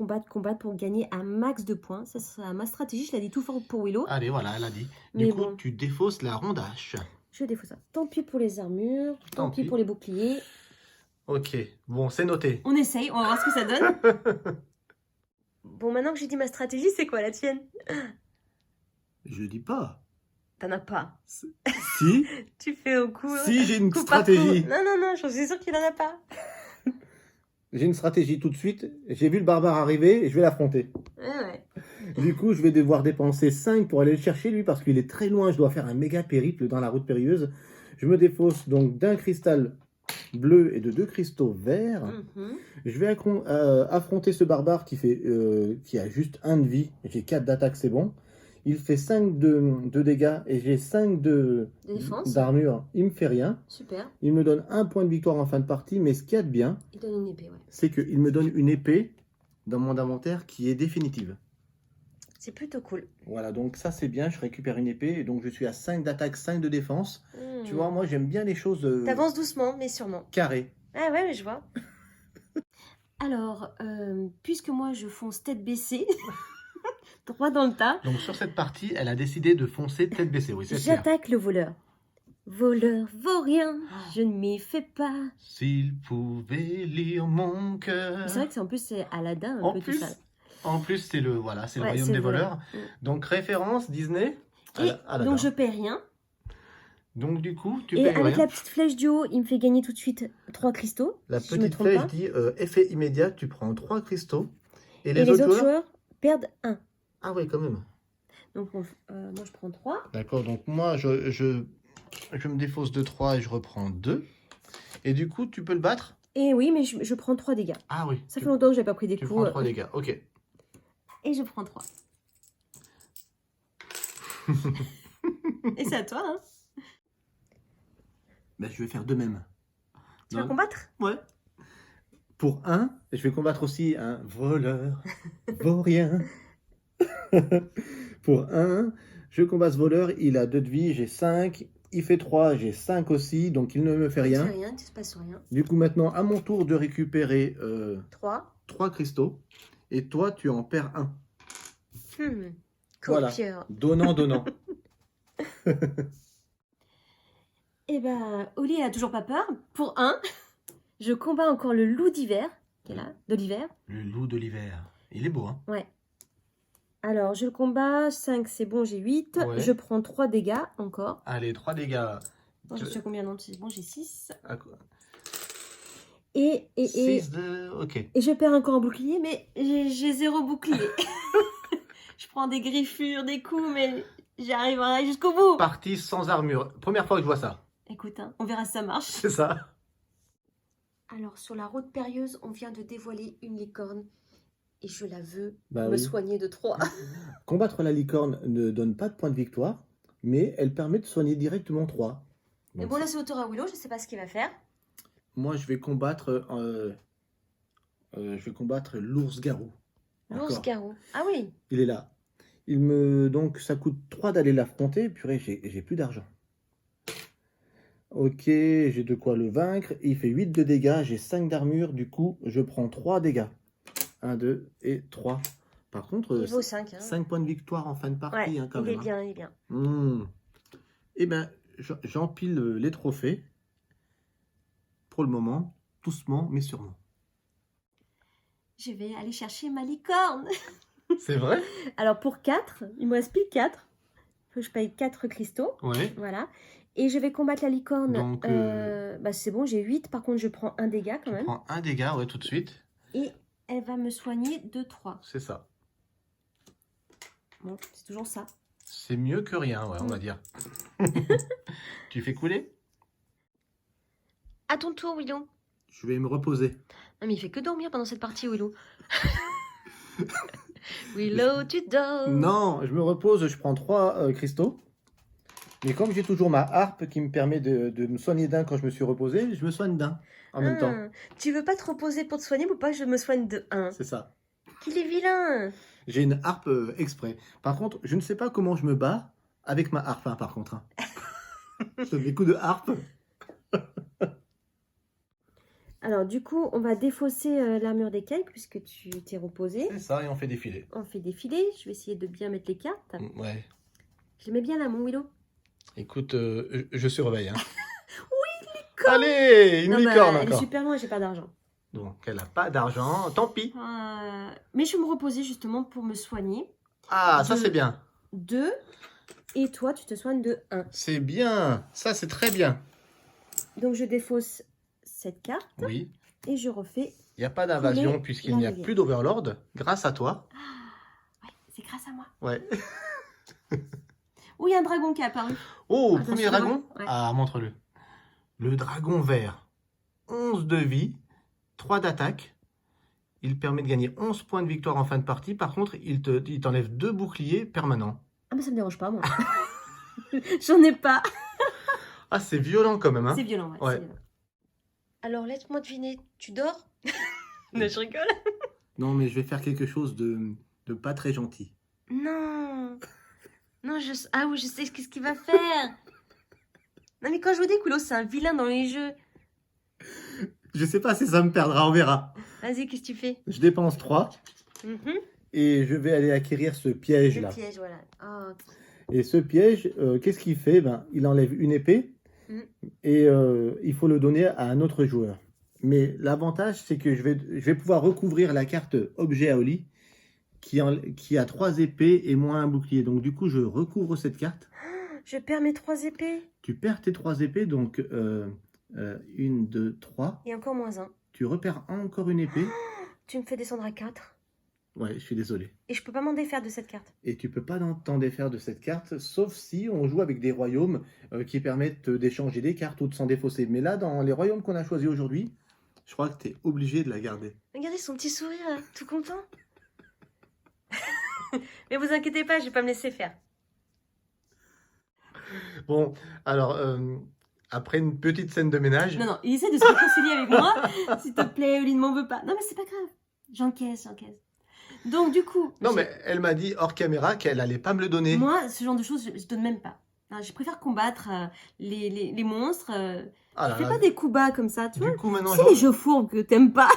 Speaker 2: pour gagner un max de points. Ça sera ma stratégie, je l'ai dit tout fort pour Willow.
Speaker 1: Allez, voilà, elle a dit.
Speaker 2: Mais
Speaker 1: Du coup,
Speaker 2: bon.
Speaker 1: tu défausses la rondache.
Speaker 2: Je défausse ça. Tant pis pour les armures, tant
Speaker 1: Tant
Speaker 2: pis
Speaker 1: pis.
Speaker 2: pour les boucliers.
Speaker 1: Ok, bon, c'est noté.
Speaker 2: On essaye, on va voir ce que ça donne. Bon, maintenant que j'ai dit ma stratégie, c'est quoi la tienne?
Speaker 1: Je dis pas.
Speaker 2: T'en as pas.
Speaker 1: Si,
Speaker 2: Tu fais au coup.
Speaker 1: si j'ai une
Speaker 2: coup par
Speaker 1: stratégie.
Speaker 2: coup. Non, non, non, je suis sûre qu'il en a pas.
Speaker 1: J'ai une stratégie tout de suite. J'ai vu le barbare arriver et je vais l'affronter.
Speaker 2: Ouais.
Speaker 1: Du coup, je vais devoir dépenser 5 pour aller le chercher, lui, parce qu'il est très loin. Je dois faire un méga périple dans la route périlleuse. Je me défausse donc d'un cristal bleu et de 2 cristaux verts.
Speaker 2: Mhm.
Speaker 1: Je vais affronter ce barbare qui a juste 1 de vie. J'ai 4 d'attaque, c'est bon. Il fait 5 de dégâts et j'ai 5
Speaker 2: défense.
Speaker 1: d'armure. Il me fait rien.
Speaker 2: Super.
Speaker 1: Il me donne 1 point de victoire en fin de partie. Mais ce qu'il y a de bien,
Speaker 2: Il donne une épée, ouais.
Speaker 1: c'est qu'il me donne une épée dans mon inventaire qui est définitive.
Speaker 2: C'est plutôt cool.
Speaker 1: Voilà, donc ça c'est bien. Je récupère une épée et donc je suis à 5 d'attaque, 5 de défense.
Speaker 2: Mhm.
Speaker 1: Tu vois, moi j'aime bien les choses
Speaker 2: T'avances doucement, mais sûrement.
Speaker 1: carrées.
Speaker 2: Ah ouais, mais je vois. Alors, puisque moi je fonce tête baissée, droit dans le tas.
Speaker 1: Donc sur cette partie, elle a décidé de foncer tête baissée. Oui, c'est clair.
Speaker 2: J'attaque le voleur. Voleur, vaurien, je ne m'y fais pas.
Speaker 1: S'il pouvait lire mon
Speaker 2: Mais
Speaker 1: cœur.
Speaker 2: c'est vrai que c'est Aladdin un
Speaker 1: En
Speaker 2: peu
Speaker 1: plus,
Speaker 2: tout ça.
Speaker 1: En plus, c'est le
Speaker 2: Ouais,
Speaker 1: royaume
Speaker 2: c'est
Speaker 1: des
Speaker 2: le voleur.
Speaker 1: voleurs. Donc référence Disney.
Speaker 2: Et
Speaker 1: Aladdin.
Speaker 2: donc je paie rien.
Speaker 1: Donc du coup, tu
Speaker 2: Et
Speaker 1: payes
Speaker 2: avec
Speaker 1: rien.
Speaker 2: la petite flèche du haut, il me fait gagner tout de suite 3 cristaux.
Speaker 1: La
Speaker 2: si je me
Speaker 1: petite
Speaker 2: trompe
Speaker 1: flèche
Speaker 2: pas.
Speaker 1: dit effet immédiat, tu prends 3 cristaux. Et
Speaker 2: Et
Speaker 1: les
Speaker 2: les
Speaker 1: autres
Speaker 2: autres
Speaker 1: joueurs
Speaker 2: joueurs perdent 1.
Speaker 1: Ah oui, quand même.
Speaker 2: Donc moi je prends 3.
Speaker 1: D'accord, donc moi je me défausse de 3 et je reprends 2. Et du coup, tu peux le battre?
Speaker 2: Et oui, mais je prends 3 dégâts.
Speaker 1: Ah oui.
Speaker 2: Ça fait longtemps que j'ai pas pris des
Speaker 1: Tu
Speaker 2: coups.
Speaker 1: prends 3 dégâts, ok.
Speaker 2: Et je prends 3. Et c'est à toi, hein.
Speaker 1: Ben, je vais faire de même.
Speaker 2: Tu vas combattre?
Speaker 1: Ouais. Pour 1, je vais combattre aussi un voleur, vaurien. Pour 1, je combats ce voleur, il a 2 de vie, j'ai 5. Il fait 3, j'ai 5 aussi, donc il ne me fait rien.
Speaker 2: Il ne se passe rien.
Speaker 1: Du coup, maintenant, à mon tour de récupérer
Speaker 2: 3.
Speaker 1: 3 cristaux. Et toi, tu en perds 1.
Speaker 2: Voilà.
Speaker 1: Donnant, donnant.
Speaker 2: Et ben, Oli, elle a toujours pas peur. Pour 1, je combats encore le loup d'hiver, qui est là, de l'hiver.
Speaker 1: Le loup de l'hiver. Il est beau, hein?
Speaker 2: Ouais. Alors, je le combats. 5, c'est bon, j'ai 8.
Speaker 1: Ouais.
Speaker 2: Je prends 3 dégâts encore.
Speaker 1: Allez, 3 dégâts.
Speaker 2: Bon, je sais combien, non, c'est bon, j'ai 6.
Speaker 1: À quoi?
Speaker 2: Et
Speaker 1: 6 de... Ok.
Speaker 2: et je perds encore un bouclier, mais j'ai 0 bouclier. Je prends des griffures, des coups, mais j'arriverai jusqu'au bout.
Speaker 1: Partie sans armure. Première fois que je vois ça.
Speaker 2: Écoute, hein, on verra si ça marche.
Speaker 1: C'est ça.
Speaker 2: Alors, sur la route périlleuse, on vient de dévoiler une licorne. Et je la veux
Speaker 1: Bah
Speaker 2: me
Speaker 1: oui.
Speaker 2: soigner de 3.
Speaker 1: Combattre la licorne ne donne pas de point de victoire, mais elle permet de soigner directement 3.
Speaker 2: Mais bon, là, c'est au tour à Willow, je sais pas ce qu'il va faire.
Speaker 1: Moi, je vais combattre l'ours-garou.
Speaker 2: L'ours-garou. Ah oui.
Speaker 1: Il est là. Donc, ça coûte 3 d'aller l'affronter. Purée, j'ai plus d'argent. Ok, j'ai de quoi le vaincre. Il fait 8 de dégâts, j'ai 5 d'armure. Du coup, je prends 3 dégâts. 1, 2 et 3. Par contre,
Speaker 2: Il vaut 5. Hein.
Speaker 1: 5 points de victoire en fin de partie.
Speaker 2: Ouais,
Speaker 1: hein, quand
Speaker 2: il
Speaker 1: même,
Speaker 2: est bien, il est bien.
Speaker 1: Eh bien, j'empile les trophées. Pour le moment, doucement mais sûrement.
Speaker 2: Je vais aller chercher ma licorne.
Speaker 1: C'est vrai?
Speaker 2: Alors, pour 4, il me reste plus que 4. Il faut que je paye 4 cristaux.
Speaker 1: Ouais.
Speaker 2: Voilà. Et je vais combattre la licorne.
Speaker 1: Donc,
Speaker 2: bah, c'est bon, j'ai 8. Par contre, je prends un dégât quand même.
Speaker 1: Tu prends un dégât, ouais, tout de suite.
Speaker 2: Et elle va me soigner de 3.
Speaker 1: C'est ça.
Speaker 2: Bon, c'est toujours ça.
Speaker 1: C'est mieux que rien, ouais, on va dire. Tu fais couler?
Speaker 2: À ton tour, Willow.
Speaker 1: Je vais me reposer.
Speaker 2: Non, mais il fait que dormir pendant cette partie, Willow. Willow, tu dors.
Speaker 1: Non, je me repose, je prends 3 cristaux. Mais comme j'ai toujours ma harpe qui me permet de me soigner d'un quand je me suis reposé, je me soigne d'un en même temps.
Speaker 2: Tu veux pas te reposer pour te soigner ou pas que je me soigne de 1?
Speaker 1: C'est ça.
Speaker 2: Qu'il est vilain.
Speaker 1: J'ai une harpe exprès. Par contre, je ne sais pas comment je me bats avec ma harpe, hein, par contre. Hein. Je donne des coups de harpe.
Speaker 2: Alors, du coup, on va défausser l'armure des cakes puisque tu t'es reposé.
Speaker 1: C'est ça, et on fait défiler.
Speaker 2: On fait défiler. Je vais essayer de bien mettre les cartes.
Speaker 1: Ouais.
Speaker 2: Je les mets bien là, mon Willow.
Speaker 1: Écoute, je surveille. Hein.
Speaker 2: Oui, licorne.
Speaker 1: Allez, une
Speaker 2: Non,
Speaker 1: licorne
Speaker 2: elle est
Speaker 1: encore.
Speaker 2: super loin et j'ai pas d'argent.
Speaker 1: Donc, elle n'a pas d'argent, tant pis.
Speaker 2: Mais je vais me reposer justement pour me soigner.
Speaker 1: Ah, ça c'est bien.
Speaker 2: 2. Et toi, tu te soignes de 1.
Speaker 1: C'est bien. Ça, c'est très bien.
Speaker 2: Donc, je défausse cette carte
Speaker 1: Oui.
Speaker 2: et je refais.
Speaker 1: Il n'y a pas d'invasion
Speaker 2: Couler
Speaker 1: puisqu'il n'y a
Speaker 2: l'invasion.
Speaker 1: plus d'Overlord, grâce à toi.
Speaker 2: Ouais, c'est grâce à moi.
Speaker 1: Ouais.
Speaker 2: Oh, il y a un dragon qui est apparu.
Speaker 1: Oh,
Speaker 2: Attends,
Speaker 1: premier
Speaker 2: je vois.
Speaker 1: dragon.
Speaker 2: Ouais.
Speaker 1: Ah, montre-le. Le dragon vert. 11 de vie, 3 d'attaque. Il permet de gagner 11 points de victoire en fin de partie. Par contre, il t'enlève 2 boucliers permanents.
Speaker 2: Ah, mais ça me dérange pas, moi. J'en ai pas.
Speaker 1: Ah, c'est violent quand même. Hein.
Speaker 2: C'est violent, ouais.
Speaker 1: Ouais.
Speaker 2: C'est violent. Alors, laisse-moi deviner. Tu dors? Non, je rigole.
Speaker 1: Non, mais je vais faire quelque chose de pas très gentil.
Speaker 2: Non. Non, ah oui, je sais ce qu'il va faire. Non, mais quand je vous dis que Willow, c'est un vilain dans les jeux.
Speaker 1: Je sais pas si ça me perdra, on verra.
Speaker 2: Vas-y, qu'est-ce que tu fais?
Speaker 1: Je dépense 3. Et je vais aller acquérir ce piège-là.
Speaker 2: Le piège, voilà. Oh.
Speaker 1: Et ce piège, qu'est-ce qu'il fait? Ben, il enlève une épée
Speaker 2: Mm.
Speaker 1: et il faut le donner à un autre joueur. Mais l'avantage, c'est que je vais pouvoir recouvrir la carte objet à Oli qui a 3 épées et moins un bouclier. Donc du coup, je recouvre cette carte.
Speaker 2: Je perds mes 3 épées.
Speaker 1: Tu perds tes 3 épées, donc 1, 2, 3.
Speaker 2: Et encore moins 1.
Speaker 1: Tu repères encore une épée.
Speaker 2: Tu me fais descendre à 4.
Speaker 1: Ouais, je suis désolé.
Speaker 2: Et je peux pas m'en défaire de cette carte.
Speaker 1: Et tu peux pas t'en défaire de cette carte, sauf si on joue avec des royaumes qui permettent d'échanger des cartes ou de s'en défausser. Mais là, dans les royaumes qu'on a choisis aujourd'hui, je crois que tu es obligé de la garder.
Speaker 2: Regardez son petit sourire, là, tout content. Mais vous inquiétez pas, je vais pas me laisser faire.
Speaker 1: Bon, alors, après une petite scène de ménage...
Speaker 2: Non, il essaie de se réconcilier avec moi. S'il te plaît, Oli, ne m'en veut pas. Non, mais c'est pas grave. J'encaisse. Donc, du coup...
Speaker 1: Non, mais elle m'a dit hors caméra qu'elle allait pas me le donner.
Speaker 2: Moi, ce genre de choses, je donne même pas. Non, je préfère combattre les monstres.
Speaker 1: Ah là
Speaker 2: Je fais
Speaker 1: là.
Speaker 2: pas des coups bas comme ça, tu vois.
Speaker 1: Du coup, maintenant,
Speaker 2: C'est les jeux fourbes que t'aimes pas.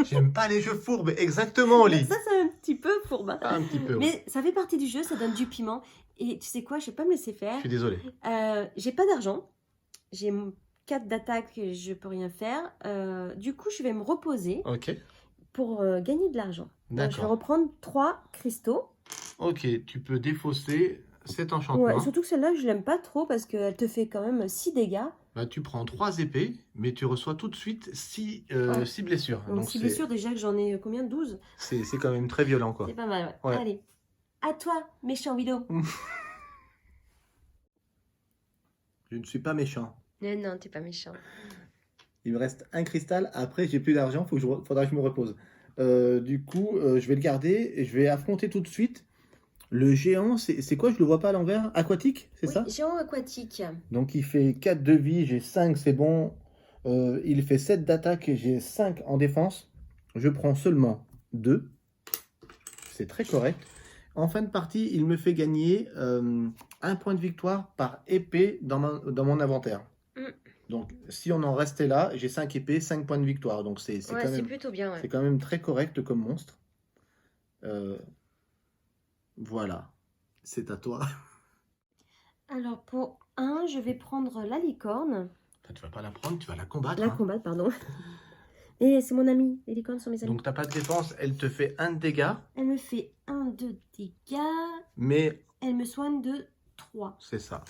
Speaker 1: j'aime pas les jeux fourbes. Exactement, Oli.
Speaker 2: Ça, c'est un petit peu fourbe.
Speaker 1: Ah, un petit peu. Oui.
Speaker 2: Mais ça fait partie du jeu, ça donne du piment. Et tu sais quoi, je vais pas me laisser faire.
Speaker 1: Je suis désolé.
Speaker 2: J'ai pas d'argent. J'ai 4 d'attaque, je peux rien faire. Du coup, je vais me reposer
Speaker 1: Ok.
Speaker 2: pour gagner de l'argent. Donc, je vais
Speaker 1: D'accord.
Speaker 2: reprendre 3 cristaux.
Speaker 1: Ok, tu peux défausser cet enchantement.
Speaker 2: Ouais, surtout que celle-là, je l'aime pas trop parce qu'elle te fait quand même 6 dégâts.
Speaker 1: Bah, tu prends 3 épées, mais tu reçois tout de suite 6
Speaker 2: Ouais.
Speaker 1: blessures.
Speaker 2: Donc, 6 blessures, déjà que j'en ai combien? 12?
Speaker 1: C'est quand même très violent, quoi.
Speaker 2: C'est pas mal, ouais.
Speaker 1: Ouais.
Speaker 2: Allez, à toi, méchant Willow.
Speaker 1: Je ne suis pas méchant.
Speaker 2: Non, t'es pas méchant.
Speaker 1: Il me reste un cristal. Après, j'ai plus d'argent. Faudra que je me repose. Du coup, je vais le garder et je vais affronter tout de suite. Le géant, c'est quoi? Je le vois pas à l'envers. Aquatique, c'est
Speaker 2: Oui,
Speaker 1: ça?
Speaker 2: géant aquatique.
Speaker 1: Donc, il fait 4 de vie. J'ai 5, c'est bon. Il fait 7 d'attaque et j'ai 5 en défense. Je prends seulement 2. C'est très correct. En fin de partie, il me fait gagner 1 point de victoire par épée dans mon inventaire. Donc, si on en restait là, j'ai 5 épées, 5 points de victoire. Donc, c'est
Speaker 2: Ouais,
Speaker 1: quand
Speaker 2: c'est
Speaker 1: même,
Speaker 2: plutôt bien, ouais.
Speaker 1: c'est quand même très correct comme monstre. Voilà, c'est à toi.
Speaker 2: Alors, pour 1, je vais prendre la licorne.
Speaker 1: Tu vas pas la prendre, tu vas la combattre.
Speaker 2: La
Speaker 1: hein.
Speaker 2: combattre, pardon. Et c'est mon ami. Les licornes sont mes amis.
Speaker 1: Donc, t'as pas de défense, elle te fait 1 de dégâts,
Speaker 2: Elle me fait 1 de dégâts.
Speaker 1: mais
Speaker 2: Elle me soigne de 3.
Speaker 1: c'est ça.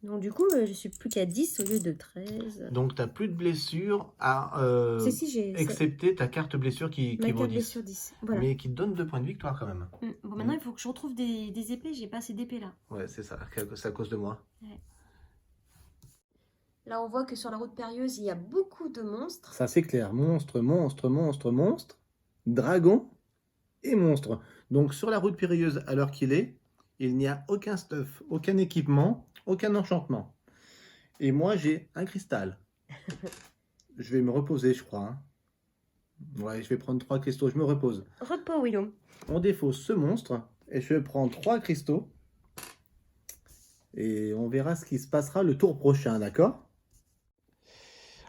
Speaker 2: Donc, du coup, je suis plus qu'à 10 au lieu de 13.
Speaker 1: Donc, t'as plus de blessures à
Speaker 2: Si, j'ai
Speaker 1: excepté ta carte blessure qui
Speaker 2: ma
Speaker 1: vaut
Speaker 2: carte
Speaker 1: 10.
Speaker 2: blessure 10. Voilà.
Speaker 1: Mais qui te donne 2 points de victoire quand même.
Speaker 2: Bon, maintenant, il faut que je retrouve des épées. J'ai pas assez d'épées là.
Speaker 1: Ouais, c'est ça, c'est à cause de moi.
Speaker 2: Ouais. Là, on voit que sur la route périlleuse, il y a beaucoup de monstres.
Speaker 1: Ça, c'est clair. Monstre, dragon et monstre. Donc, sur la route périlleuse, à l'heure qu'il est, il n'y a aucun stuff, aucun équipement, aucun enchantement. Et moi, j'ai un cristal. Je vais me reposer, je crois. hein. Ouais, je vais prendre 3 cristaux. Je me repose.
Speaker 2: Repos, Willow.
Speaker 1: On défausse ce monstre et je vais prendre 3 cristaux. Et on verra ce qui se passera le tour prochain, d'accord?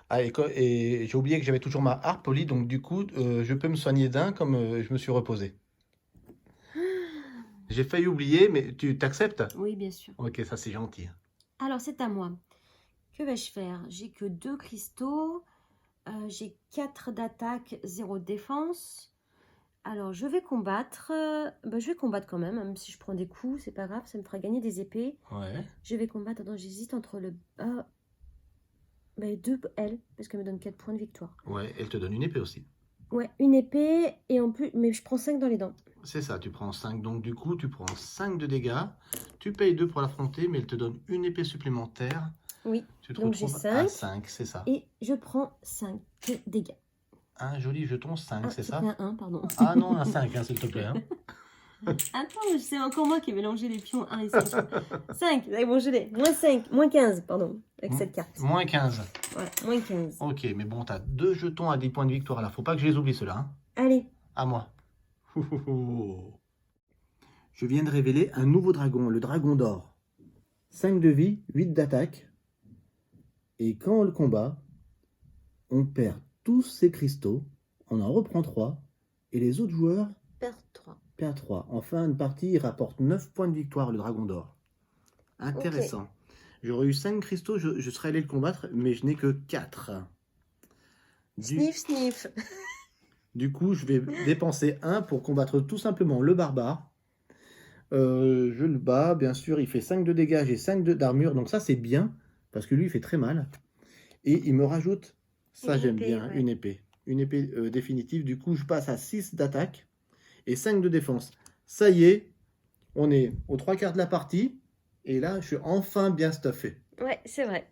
Speaker 1: Ah, et j'ai oublié que j'avais toujours ma harpe, Oli, donc du coup, je peux me soigner d'un comme je me suis reposé. J'ai failli oublier, mais tu t'acceptes?
Speaker 2: Oui, bien sûr.
Speaker 1: Ok, ça c'est gentil.
Speaker 2: Alors, c'est à moi. Que vais-je faire? J'ai que 2 cristaux. J'ai 4 d'attaque, 0 de défense. Alors, je vais combattre. Je vais combattre quand même si je prends des coups, c'est pas grave, ça me fera gagner des épées.
Speaker 1: Ouais.
Speaker 2: Je vais combattre. Attends, j'hésite entre le... 2 elle, parce qu'elle me donne 4 points de victoire.
Speaker 1: Ouais, elle te donne une épée aussi.
Speaker 2: Ouais, une épée, et en plus... Mais je prends 5 dans les dents.
Speaker 1: C'est ça, tu prends 5. Donc du coup, tu prends 5 de dégâts. Tu payes 2 pour l'affronter, mais elle te donne une épée supplémentaire.
Speaker 2: Oui,
Speaker 1: Tu te
Speaker 2: donc j'ai
Speaker 1: retrouves à
Speaker 2: 5.
Speaker 1: 5, c'est ça.
Speaker 2: Et je prends 5 de dégâts.
Speaker 1: Un joli jeton 5, c'est ça?
Speaker 2: Un 1, pardon.
Speaker 1: Ah non, un 5, s'il te plaît. hein.
Speaker 2: Attends, c'est encore moi qui ai mélangé les pions 1 et 5. 5, bon, je l'ai. Moins 5, moins 15, pardon, avec cette carte.
Speaker 1: Moins 15.
Speaker 2: Voilà, moins 15.
Speaker 1: Ok, mais bon, t'as 2 jetons à 10 points de victoire là. Faut pas que je les oublie ceux-là. hein.
Speaker 2: Allez.
Speaker 1: À moi. Je viens de révéler un nouveau dragon, le dragon d'or. 5 de vie, 8 d'attaque. Et quand on le combat, on perd tous ses cristaux, on en reprend 3, Et les autres joueurs
Speaker 2: Perdre 3.
Speaker 1: perdent 3. En fin de partie, il rapporte 9 points de victoire, le dragon d'or. Intéressant. J'aurais eu 5 cristaux, je serais allé le combattre, mais je n'ai que 4.
Speaker 2: Sniff, sniff.
Speaker 1: Du coup, je vais dépenser 1 pour combattre tout simplement le barbare. Je le bats, bien sûr, il fait 5 de dégâts, j'ai 5 d'armure, donc ça c'est bien, parce que lui il fait très mal. Et il me rajoute, ça j'aime bien,
Speaker 2: ouais.
Speaker 1: une épée. Une épée définitive, du coup je passe à 6 d'attaque et 5 de défense. Ça y est, on est aux 3 quarts de la partie, et là je suis enfin bien stuffé.
Speaker 2: Ouais, c'est vrai.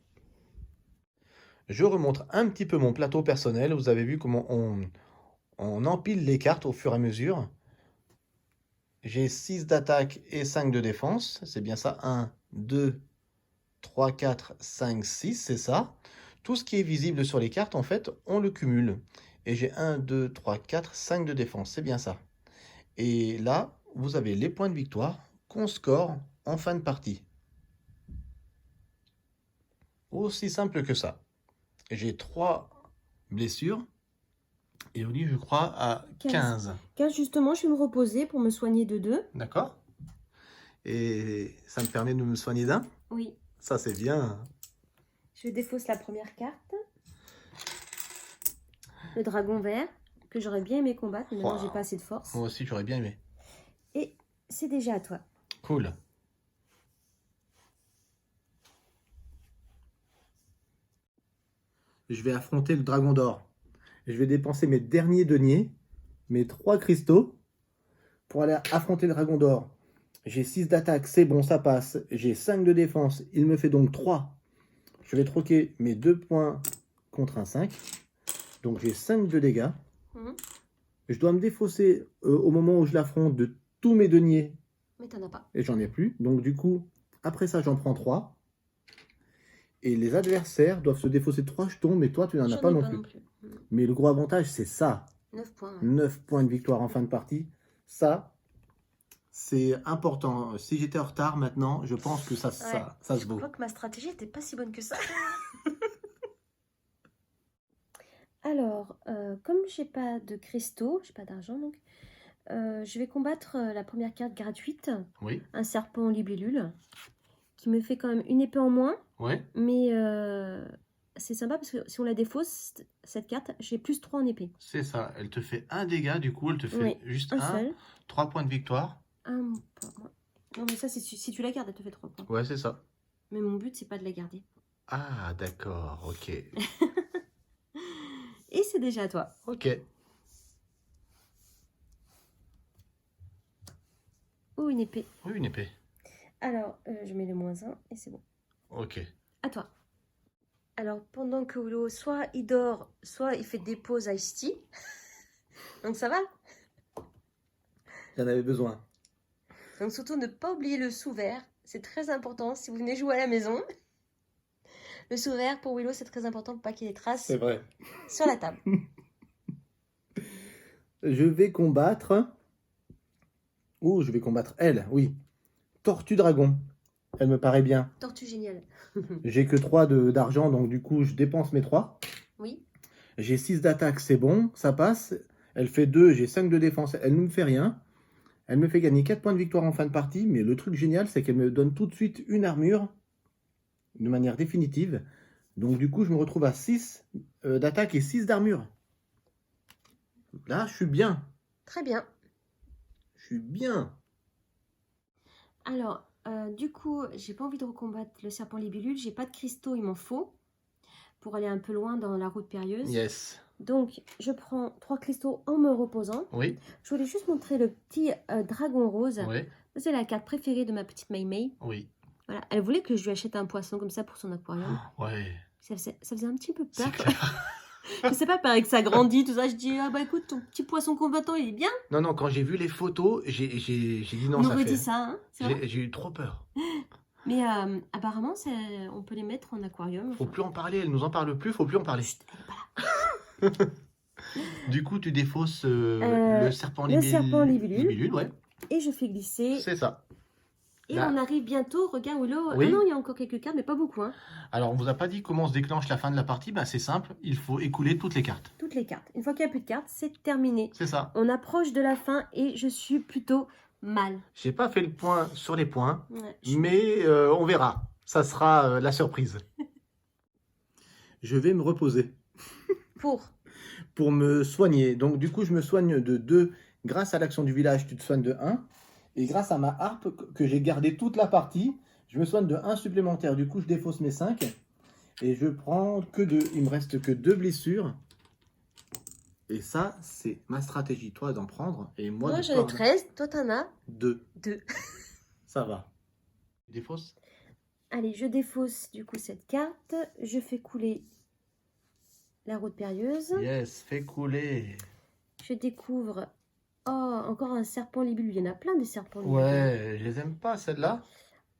Speaker 1: Je remonte un petit peu mon plateau personnel, vous avez vu comment on empile les cartes au fur et à mesure. J'ai 6 d'attaque et 5 de défense, c'est bien ça, 1, 2, 3, 4, 5, 6, c'est ça. Tout ce qui est visible sur les cartes, en fait, on le cumule. Et j'ai 1, 2, 3, 4, 5 de défense, c'est bien ça. Et là, vous avez les points de victoire qu'on score en fin de partie. Aussi simple que ça. J'ai 3 blessures. Et Oli, je crois, à 15.
Speaker 2: 15, justement, je vais me reposer pour me soigner de 2.
Speaker 1: D'accord. Et ça me permet de me soigner d'un.
Speaker 2: Oui.
Speaker 1: Ça, c'est bien.
Speaker 2: Je défausse la première carte. Le dragon vert, que j'aurais bien aimé combattre, mais maintenant j'ai pas assez de force.
Speaker 1: Moi aussi, j'aurais bien aimé.
Speaker 2: Et c'est déjà à toi.
Speaker 1: Cool. Je vais affronter le dragon d'or. Je vais dépenser mes derniers deniers, mes 3 cristaux, pour aller affronter le dragon d'or. J'ai 6 d'attaque, c'est bon, ça passe. J'ai 5 de défense, il me fait donc 3. Je vais troquer mes 2 points contre un 5. Donc j'ai 5 de dégâts. Je dois me défausser au moment où je l'affronte de tous mes deniers.
Speaker 2: Mais t'en as pas.
Speaker 1: Et j'en ai plus. Donc du coup, après ça, j'en prends 3. Et les adversaires doivent se défausser 3 jetons, mais toi, tu n'en as pas non plus. Mais le gros avantage, c'est ça.
Speaker 2: 9 points. Ouais.
Speaker 1: 9 points de victoire en fin de partie. Ça, c'est important. Si j'étais en retard maintenant, je pense que ça se vaut.
Speaker 2: Je crois que ma stratégie n'était pas si bonne que ça. Alors, comme j'ai pas de cristaux, j'ai pas d'argent donc, je vais combattre la première carte gratuite.
Speaker 1: Oui.
Speaker 2: Un serpent libellule qui me fait quand même une épée en moins.
Speaker 1: Oui.
Speaker 2: Mais c'est sympa parce que si on la défausse, cette carte, j'ai plus 3 en épée.
Speaker 1: C'est ça. Elle te fait un dégât, du coup, elle te fait juste un
Speaker 2: seul.
Speaker 1: 3 points de victoire.
Speaker 2: Un point. Non, mais ça, si tu la gardes, elle te fait 3 points.
Speaker 1: Ouais, c'est ça.
Speaker 2: Mais mon but, c'est pas de la garder.
Speaker 1: Ah, d'accord, ok.
Speaker 2: Et c'est déjà à toi.
Speaker 1: Ok.
Speaker 2: Oh, une épée.
Speaker 1: Oui, une épée.
Speaker 2: Alors, je mets le -1 et c'est bon.
Speaker 1: Ok.
Speaker 2: À toi. Alors, pendant que Willow, soit il dort, soit il fait des pauses à Ice-T. Donc, ça va.
Speaker 1: J'en avais besoin.
Speaker 2: Donc, surtout, ne pas oublier le sous-vert. C'est très important si vous venez jouer à la maison. Le sous-vert, pour Willow, c'est très important pour pas qu'il y ait des traces.
Speaker 1: C'est vrai.
Speaker 2: Sur la table.
Speaker 1: Je vais combattre... Oh, je vais combattre elle, oui. Tortue dragon. Elle me paraît bien.
Speaker 2: Tortue géniale.
Speaker 1: J'ai que 3 d'argent, donc du coup, je dépense mes 3.
Speaker 2: Oui.
Speaker 1: J'ai 6 d'attaque, c'est bon, ça passe. Elle fait 2, j'ai 5 de défense, elle ne me fait rien. Elle me fait gagner 4 points de victoire en fin de partie, mais le truc génial, c'est qu'elle me donne tout de suite une armure, de manière définitive. Donc du coup, je me retrouve à 6 d'attaque et 6 d'armure. Là, je suis bien.
Speaker 2: Très bien.
Speaker 1: Je suis bien.
Speaker 2: Alors, du coup, j'ai pas envie de recombattre le serpent libellule. J'ai pas de cristaux, il m'en faut. Pour aller un peu loin dans la route périlleuse.
Speaker 1: Yes.
Speaker 2: Donc, je prends 3 cristaux en me reposant.
Speaker 1: Oui.
Speaker 2: Je voulais juste montrer le petit dragon rose.
Speaker 1: Oui.
Speaker 2: C'est la carte préférée de ma petite May.
Speaker 1: Oui.
Speaker 2: Voilà. Elle voulait que je lui achète un poisson comme ça pour son aquarium.
Speaker 1: Ouais.
Speaker 2: Ça faisait un petit peu peur.
Speaker 1: C'est clair.
Speaker 2: Je sais pas, pareil que ça grandit, tout ça. Je dis, ah bah écoute, ton petit poisson combattant, il est bien.
Speaker 1: Non, non, quand j'ai vu les photos, j'ai dit non,
Speaker 2: On
Speaker 1: ça
Speaker 2: aurait
Speaker 1: fait...
Speaker 2: dit ça, hein.
Speaker 1: J'ai eu trop peur.
Speaker 2: Mais apparemment, on peut les mettre en aquarium.
Speaker 1: Faut plus en parler, elle nous en parle plus, faut plus en parler.
Speaker 2: Chut, elle est pas là.
Speaker 1: Du coup, tu défausses le serpent libellule.
Speaker 2: serpent libellule.
Speaker 1: Ouais.
Speaker 2: Et je fais glisser
Speaker 1: C'est ça.
Speaker 2: Et
Speaker 1: Là.
Speaker 2: on arrive bientôt, regarde Willow.
Speaker 1: Oui.
Speaker 2: Ah non, il y a encore quelques cartes, mais pas beaucoup. Hein.
Speaker 1: Alors, on vous a pas dit comment se déclenche la fin de la partie. Ben, c'est simple, il faut écouler toutes les cartes.
Speaker 2: Toutes les cartes. Une fois qu'il n'y a plus de cartes, c'est terminé.
Speaker 1: C'est ça.
Speaker 2: On approche de la fin et je suis plutôt mal.
Speaker 1: J'ai pas fait le point sur les points,
Speaker 2: Ouais.
Speaker 1: mais on verra. Ça sera la surprise. Je vais me reposer pour me soigner. Donc, du coup, je me soigne de 2. Grâce à l'action du village, tu te soignes de 1. Et grâce à ma harpe que j'ai gardée toute la partie, je me soigne de 1 supplémentaire. Du coup, je défausse mes 5. Et je prends que 2. Il me reste que 2 blessures. Et ça, c'est ma stratégie. Toi, d'en prendre. Et moi,
Speaker 2: Moi, j'en ai 13. Toi, t'en as
Speaker 1: 2.
Speaker 2: 2.
Speaker 1: Ça va. Défausse.
Speaker 2: Allez, je défausse du coup cette carte. Je fais couler la route périlleuse.
Speaker 1: Yes, fais couler.
Speaker 2: Je découvre... Oh, encore un serpent libellule. Il y en a plein de serpents libellule.
Speaker 1: Ouais, je les aime pas, celles-là.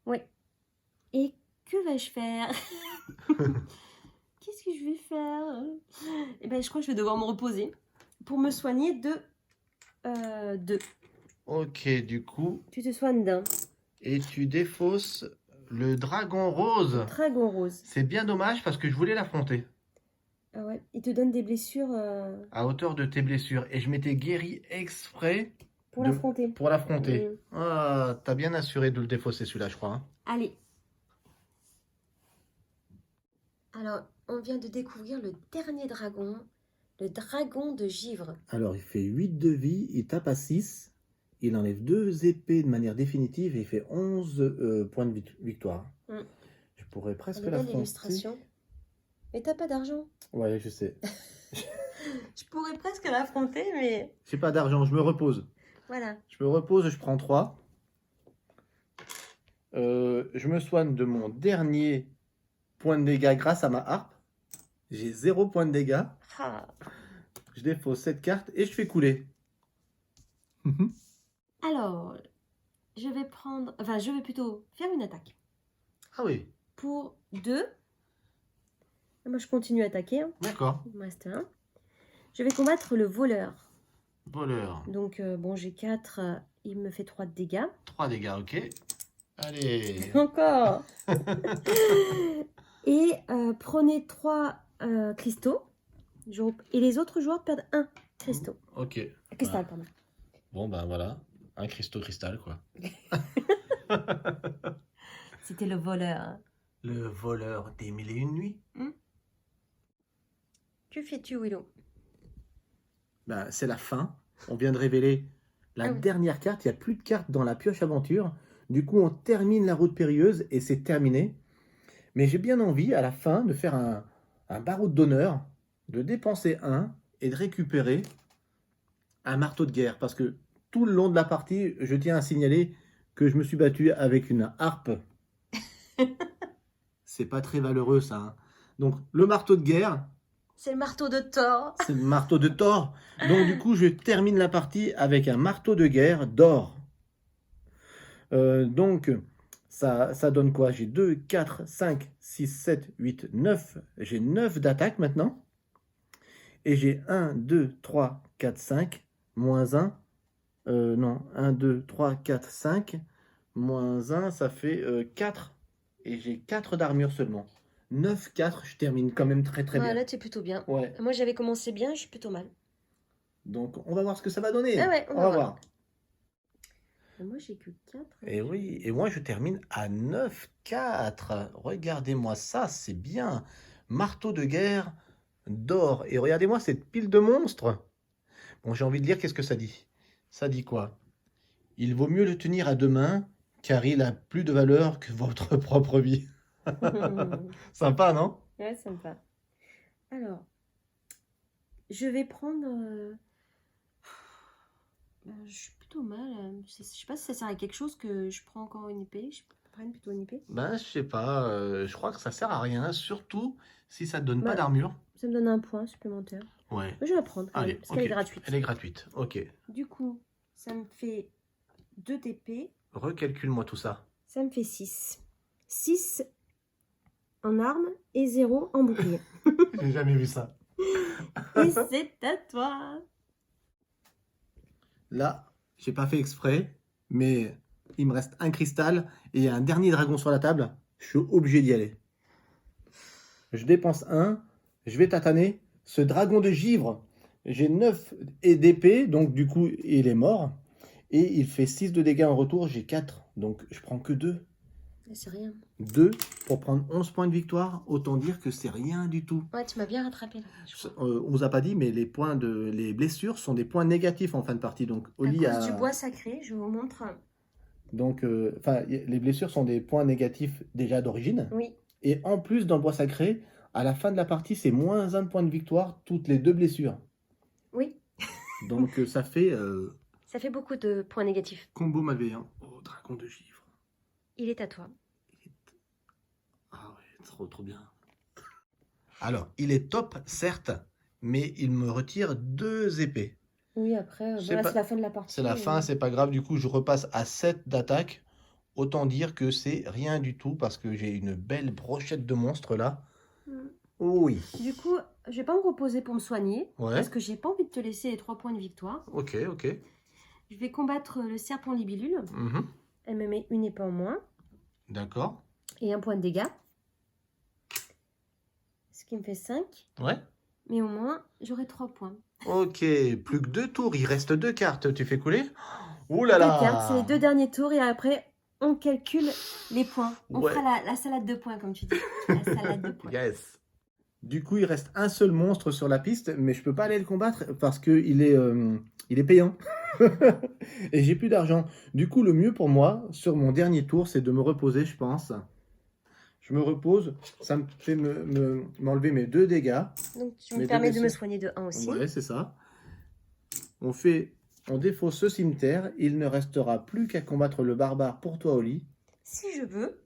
Speaker 2: Ouais. Et que vais-je faire? Qu'est-ce que je vais faire? Eh ben, je crois que je vais devoir me reposer pour me soigner de 2.
Speaker 1: Ok, du coup,
Speaker 2: Tu te soignes d'un
Speaker 1: et tu défausses le dragon rose.
Speaker 2: dragon rose.
Speaker 1: C'est bien dommage parce que je voulais l'affronter
Speaker 2: Ah ouais, il te donne des blessures
Speaker 1: à hauteur de tes blessures. Et je m'étais guéri exprès
Speaker 2: pour
Speaker 1: de-
Speaker 2: l'affronter.
Speaker 1: pour l'affronter.
Speaker 2: Mm.
Speaker 1: Ah, t'as bien assuré de le défausser celui-là, je crois. Hein.
Speaker 2: Allez. Alors, on vient de découvrir le dernier dragon, le dragon de givre.
Speaker 1: Alors, il fait 8 de vie, il tape à 6. Il enlève 2 épées de manière définitive et il fait 11 points de victoire.
Speaker 2: Mm.
Speaker 1: Je pourrais presque
Speaker 2: Elle est belle
Speaker 1: l'affronter.
Speaker 2: l'illustration. Mais t'as pas d'argent.
Speaker 1: Ouais, je sais.
Speaker 2: Je pourrais presque l'affronter, mais
Speaker 1: J'ai pas d'argent, je me repose.
Speaker 2: voilà.
Speaker 1: Je me repose, je prends 3. Je me soigne de mon dernier point de dégâts grâce à ma harpe. J'ai 0 point de dégâts.
Speaker 2: Ah.
Speaker 1: Je défausse cette carte et je fais couler.
Speaker 2: Alors, je vais plutôt faire une attaque.
Speaker 1: Ah oui,
Speaker 2: Pour 2. Moi, je continue à attaquer. Hein.
Speaker 1: d'accord.
Speaker 2: Il me reste 1. Je vais combattre le voleur.
Speaker 1: Voleur.
Speaker 2: Donc, bon, j'ai 4. Il me fait 3 de dégâts.
Speaker 1: 3 dégâts, ok. Allez.
Speaker 2: Encore. Et prenez 3 cristaux. Et les autres joueurs perdent 1 cristaux.
Speaker 1: Ok.
Speaker 2: Cristal, pardon.
Speaker 1: Bon, ben voilà. Un cristal, quoi.
Speaker 2: C'était le voleur. Hein.
Speaker 1: Le voleur des 1001 nuits.
Speaker 2: Que fais-tu, Willow?
Speaker 1: Ben, c'est la fin. On vient de révéler la dernière carte. Il n'y a plus de cartes dans la pioche aventure. Du coup, on termine la route périlleuse et c'est terminé. Mais j'ai bien envie, à la fin, de faire un baroud d'honneur, de dépenser 1 et de récupérer un marteau de guerre. Parce que tout le long de la partie, je tiens à signaler que je me suis battu avec une harpe. C'est pas très valeureux, ça. Hein. Donc, le marteau de guerre...
Speaker 2: C'est le marteau de Thor.
Speaker 1: C'est le marteau de Thor. Donc, du coup, je termine la partie avec un marteau de guerre d'or. Donc, ça donne quoi? J'ai 2, 4, 5, 6, 7, 8, 9. J'ai 9 d'attaque maintenant. Et j'ai 1, 2, 3, 4, 5, moins 1. Non, 1, 2, 3, 4, 5. Moins 1, ça fait 4. Et j'ai 4 d'armure seulement. 9, 4, je termine quand même très bien.
Speaker 2: Là, tu es plutôt bien.
Speaker 1: Ouais.
Speaker 2: Moi, j'avais commencé bien, je suis plutôt mal.
Speaker 1: Donc, on va voir ce que ça va donner.
Speaker 2: Ah ouais,
Speaker 1: on va voir.
Speaker 2: Et moi, j'ai que 4.
Speaker 1: Et oui, et moi je termine à 9, 4. Regardez-moi ça, c'est bien. Marteau de guerre d'or. Et regardez-moi cette pile de monstres. Bon, j'ai envie de lire, qu'est-ce que ça dit? Ça dit quoi? Il vaut mieux le tenir à 2 mains, car il a plus de valeur que votre propre vie. Sympa, non?
Speaker 2: Ouais, sympa. Alors, je vais prendre... je suis plutôt mal. Je sais pas si ça sert à quelque chose que je prends encore une épée. Je prenne plutôt une épée.
Speaker 1: Ben, je sais pas. Je crois que ça sert à rien, surtout si ça te donne pas d'armure.
Speaker 2: Ça me donne un point supplémentaire.
Speaker 1: Ouais.
Speaker 2: Je vais la prendre quand
Speaker 1: Allez,
Speaker 2: même, parce qu'elle est gratuite.
Speaker 1: Elle est gratuite, ok.
Speaker 2: Du coup, ça me fait 2 d'épée.
Speaker 1: Recalcule-moi tout ça.
Speaker 2: Ça me fait 6. 6 en armes et 0 en bouclier.
Speaker 1: J'ai jamais vu ça.
Speaker 2: Et c'est à toi.
Speaker 1: Là, j'ai pas fait exprès, mais il me reste un cristal et il y a un dernier dragon sur la table. Je suis obligé d'y aller. Je dépense un, je vais tataner. Ce dragon de givre, j'ai 9 d'épée, donc du coup, il est mort. Et il fait 6 de dégâts en retour, j'ai 4. Donc je prends que 2.
Speaker 2: C'est rien.
Speaker 1: 2 pour prendre 11 points de victoire. Autant dire que c'est rien du tout.
Speaker 2: Ouais, tu m'as bien rattrapé là.
Speaker 1: On vous a pas dit, mais les blessures sont des points négatifs en fin de partie. Donc
Speaker 2: À
Speaker 1: Oli
Speaker 2: cause du bois sacré, je vous montre.
Speaker 1: Donc, les blessures sont des points négatifs déjà d'origine.
Speaker 2: Oui.
Speaker 1: Et en plus, dans le bois sacré, à la fin de la partie, c'est moins 1 point de victoire toutes les 2 blessures.
Speaker 2: Oui.
Speaker 1: Donc, ça fait
Speaker 2: Ça fait beaucoup de points négatifs.
Speaker 1: combo malveillant. Oh, dragon de givre.
Speaker 2: Il est à toi.
Speaker 1: Ah ouais, trop bien. Alors, il est top, certes, mais il me retire 2 épées.
Speaker 2: Oui, après,
Speaker 1: C'est
Speaker 2: là,
Speaker 1: pas-
Speaker 2: c'est la fin de la partie.
Speaker 1: C'est la fin, c'est pas grave. Du coup, je repasse à 7 d'attaque. Autant dire que c'est rien du tout parce que j'ai une belle brochette de monstres là. Oui.
Speaker 2: Du coup, je vais pas me reposer pour me soigner.
Speaker 1: Ouais.
Speaker 2: Parce que j'ai pas envie de te laisser les 3 points de victoire.
Speaker 1: Ok.
Speaker 2: Je vais combattre le serpent libellule.
Speaker 1: Mhm.
Speaker 2: Elle me met une épée en moins.
Speaker 1: D'accord.
Speaker 2: Et 1 point de dégâts. Ce qui me fait 5.
Speaker 1: Ouais.
Speaker 2: Mais au moins, j'aurai 3 points.
Speaker 1: Ok, plus que 2 tours. Il reste 2 cartes. Tu fais couler? Ouh là
Speaker 2: 2
Speaker 1: là.
Speaker 2: cartes, c'est les 2 derniers tours. Et après, on calcule les points. On
Speaker 1: Ouais.
Speaker 2: fera la salade de points, comme tu dis. La salade de points.
Speaker 1: Yes. Du coup, il reste un seul monstre sur la piste, mais je peux pas aller le combattre parce que il est payant. Et j'ai plus d'argent. Du coup, le mieux pour moi, sur mon dernier tour, c'est de me reposer, je pense. Je me repose, ça me fait m'enlever mes 2 dégâts.
Speaker 2: Donc, tu
Speaker 1: Mais
Speaker 2: me permets
Speaker 1: deux
Speaker 2: de me
Speaker 1: blessures.
Speaker 2: soigner de 1 aussi.
Speaker 1: Ouais, c'est ça. On défausse ce cimetière. Il ne restera plus qu'à combattre le barbare pour toi, Oli.
Speaker 2: Si je veux.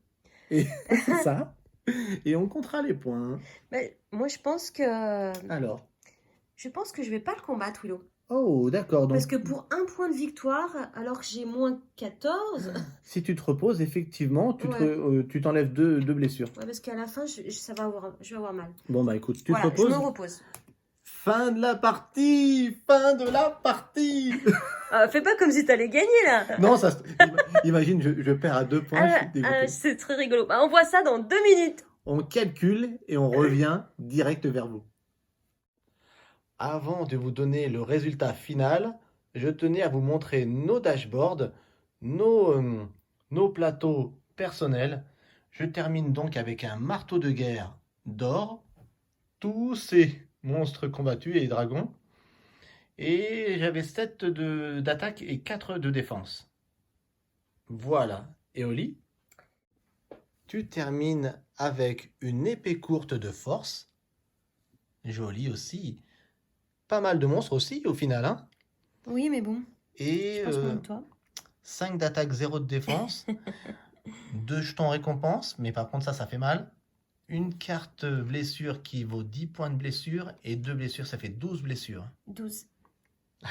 Speaker 1: Et c'est ça. Et on comptera les points.
Speaker 2: Mais moi, je pense que
Speaker 1: Alors.
Speaker 2: je vais pas le combattre, Willow.
Speaker 1: Oh, d'accord. Donc,
Speaker 2: Parce que pour 1 point de victoire, alors que j'ai moins 14.
Speaker 1: si tu te reposes, effectivement,
Speaker 2: Ouais.
Speaker 1: tu t'enlèves 2 blessures.
Speaker 2: Ouais, parce qu'à la fin, je vais avoir mal.
Speaker 1: Bon, bah écoute, tu
Speaker 2: Voilà,
Speaker 1: te
Speaker 2: je
Speaker 1: reposes.
Speaker 2: me repose.
Speaker 1: Fin de la partie. Fin de la partie.
Speaker 2: Fais pas comme si t'allais gagner là.
Speaker 1: Non, imagine, je perds à 2 points. Je suis dégoûté.
Speaker 2: C'est très rigolo. Bah, on voit ça dans 2 minutes.
Speaker 1: On calcule et on revient direct vers vous. Avant de vous donner le résultat final, je tenais à vous montrer nos dashboards, nos plateaux personnels. Je termine donc avec un marteau de guerre d'or, tous ces monstres combattus et dragons. Et j'avais 7 d'attaque et 4 de défense. Voilà. Et Oli, tu termines avec une épée courte de force. Joli aussi. Pas mal de monstres aussi au final, hein.
Speaker 2: Oui, mais bon.
Speaker 1: Et
Speaker 2: Je pense moins que toi.
Speaker 1: 5 d'attaque, 0 de défense. 2 jetons récompense, mais par contre ça fait mal. Une carte blessure qui vaut 10 points de blessure et 2 blessures, ça fait 12 blessures.
Speaker 2: 12.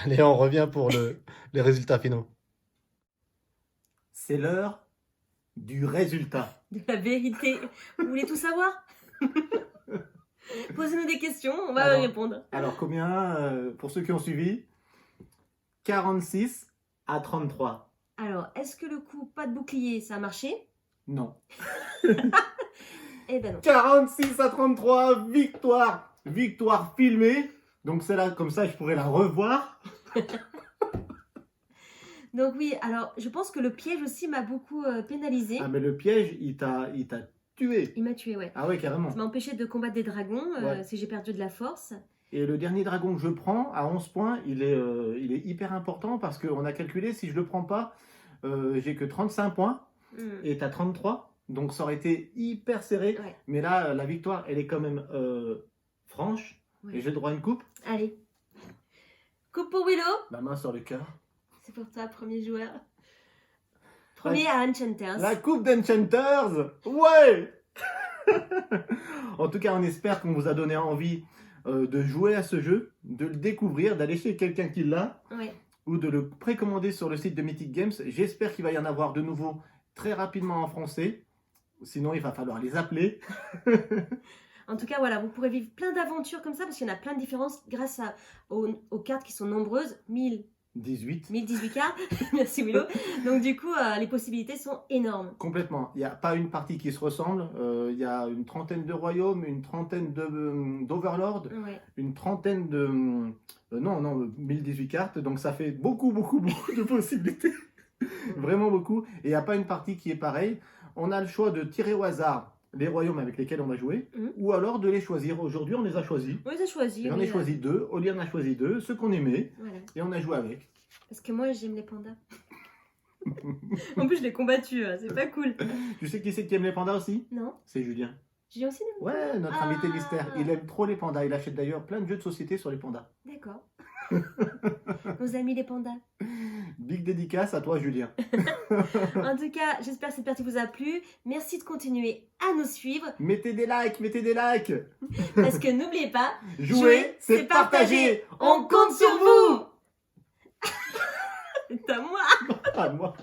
Speaker 1: Allez, on revient pour les résultats finaux. C'est l'heure du résultat.
Speaker 2: De la vérité. Vous voulez tout savoir? Posez-nous des questions, on va répondre.
Speaker 1: Alors combien, pour ceux qui ont suivi? 46 à 33.
Speaker 2: Alors, est-ce que le coup pas de bouclier, ça a marché?
Speaker 1: Non.
Speaker 2: Eh ben non.
Speaker 1: 46 à 33, victoire. Victoire filmée. Donc celle-là, comme ça, je pourrais la revoir.
Speaker 2: Donc oui, alors je pense que le piège aussi m'a beaucoup pénalisé.
Speaker 1: Ah mais le piège, il t'a tué.
Speaker 2: Il m'a tué, ouais.
Speaker 1: Ah ouais, carrément.
Speaker 2: Ça m'a empêché de combattre des dragons,
Speaker 1: Ouais.
Speaker 2: si j'ai perdu de la force.
Speaker 1: Et le dernier dragon que je prends, à 11 points, il est hyper important parce qu'on a calculé, si je le prends pas, j'ai que 35 points et t'as 33. Donc ça aurait été hyper serré.
Speaker 2: Ouais.
Speaker 1: Mais là, la victoire, elle est quand même franche.
Speaker 2: Ouais.
Speaker 1: Et j'ai le droit à une coupe.
Speaker 2: Allez. Coupe pour Willow.
Speaker 1: La main sur le cœur.
Speaker 2: C'est pour toi, premier joueur. Premier à Enchanters.
Speaker 1: La coupe d'Enchanters. Ouais. En tout cas, on espère qu'on vous a donné envie de jouer à ce jeu, de le découvrir, d'aller chez quelqu'un qui l'a,
Speaker 2: Ouais.
Speaker 1: ou de le précommander sur le site de Mythic Games. J'espère qu'il va y en avoir de nouveau très rapidement en français. Sinon, il va falloir les appeler.
Speaker 2: En tout cas, voilà, vous pourrez vivre plein d'aventures comme ça parce qu'il y en a plein de différences grâce aux cartes qui sont nombreuses. 1000,
Speaker 1: 18.
Speaker 2: 1018 cartes. Merci Willow. Donc du coup, les possibilités sont énormes.
Speaker 1: Complètement. Il n'y a pas une partie qui se ressemble. Il y a une trentaine de royaumes, une trentaine d'overlords,
Speaker 2: Ouais.
Speaker 1: une trentaine de... non, 1018 cartes. Donc ça fait beaucoup de possibilités. Vraiment beaucoup. Et il n'y a pas une partie qui est pareille. On a le choix de tirer au hasard les royaumes avec lesquels on va jouer, ou alors de les choisir. Aujourd'hui, on les a choisis.
Speaker 2: On les a choisis.
Speaker 1: J'en ai choisi 2. Oli en a choisi 2, ceux qu'on aimait,
Speaker 2: Voilà.
Speaker 1: et on a joué avec.
Speaker 2: Parce que moi, j'aime les pandas. En plus, je l'ai combattu, c'est pas cool.
Speaker 1: Tu sais qui c'est qui aime les pandas aussi?
Speaker 2: Non?
Speaker 1: C'est Julien.
Speaker 2: J'ai aussi des
Speaker 1: Ouais, notre invité mystère. Il aime trop les pandas. Il achète d'ailleurs plein de jeux de société sur les pandas.
Speaker 2: D'accord. Nos amis les pandas.
Speaker 1: Big dédicace à toi, Julien.
Speaker 2: En tout cas, j'espère que cette partie vous a plu. Merci de continuer à nous suivre.
Speaker 1: Mettez des likes, mettez des likes.
Speaker 2: Parce que n'oubliez pas,
Speaker 1: Jouer, c'est partager.
Speaker 2: On compte sur vous. C'est à moi.
Speaker 1: À moi.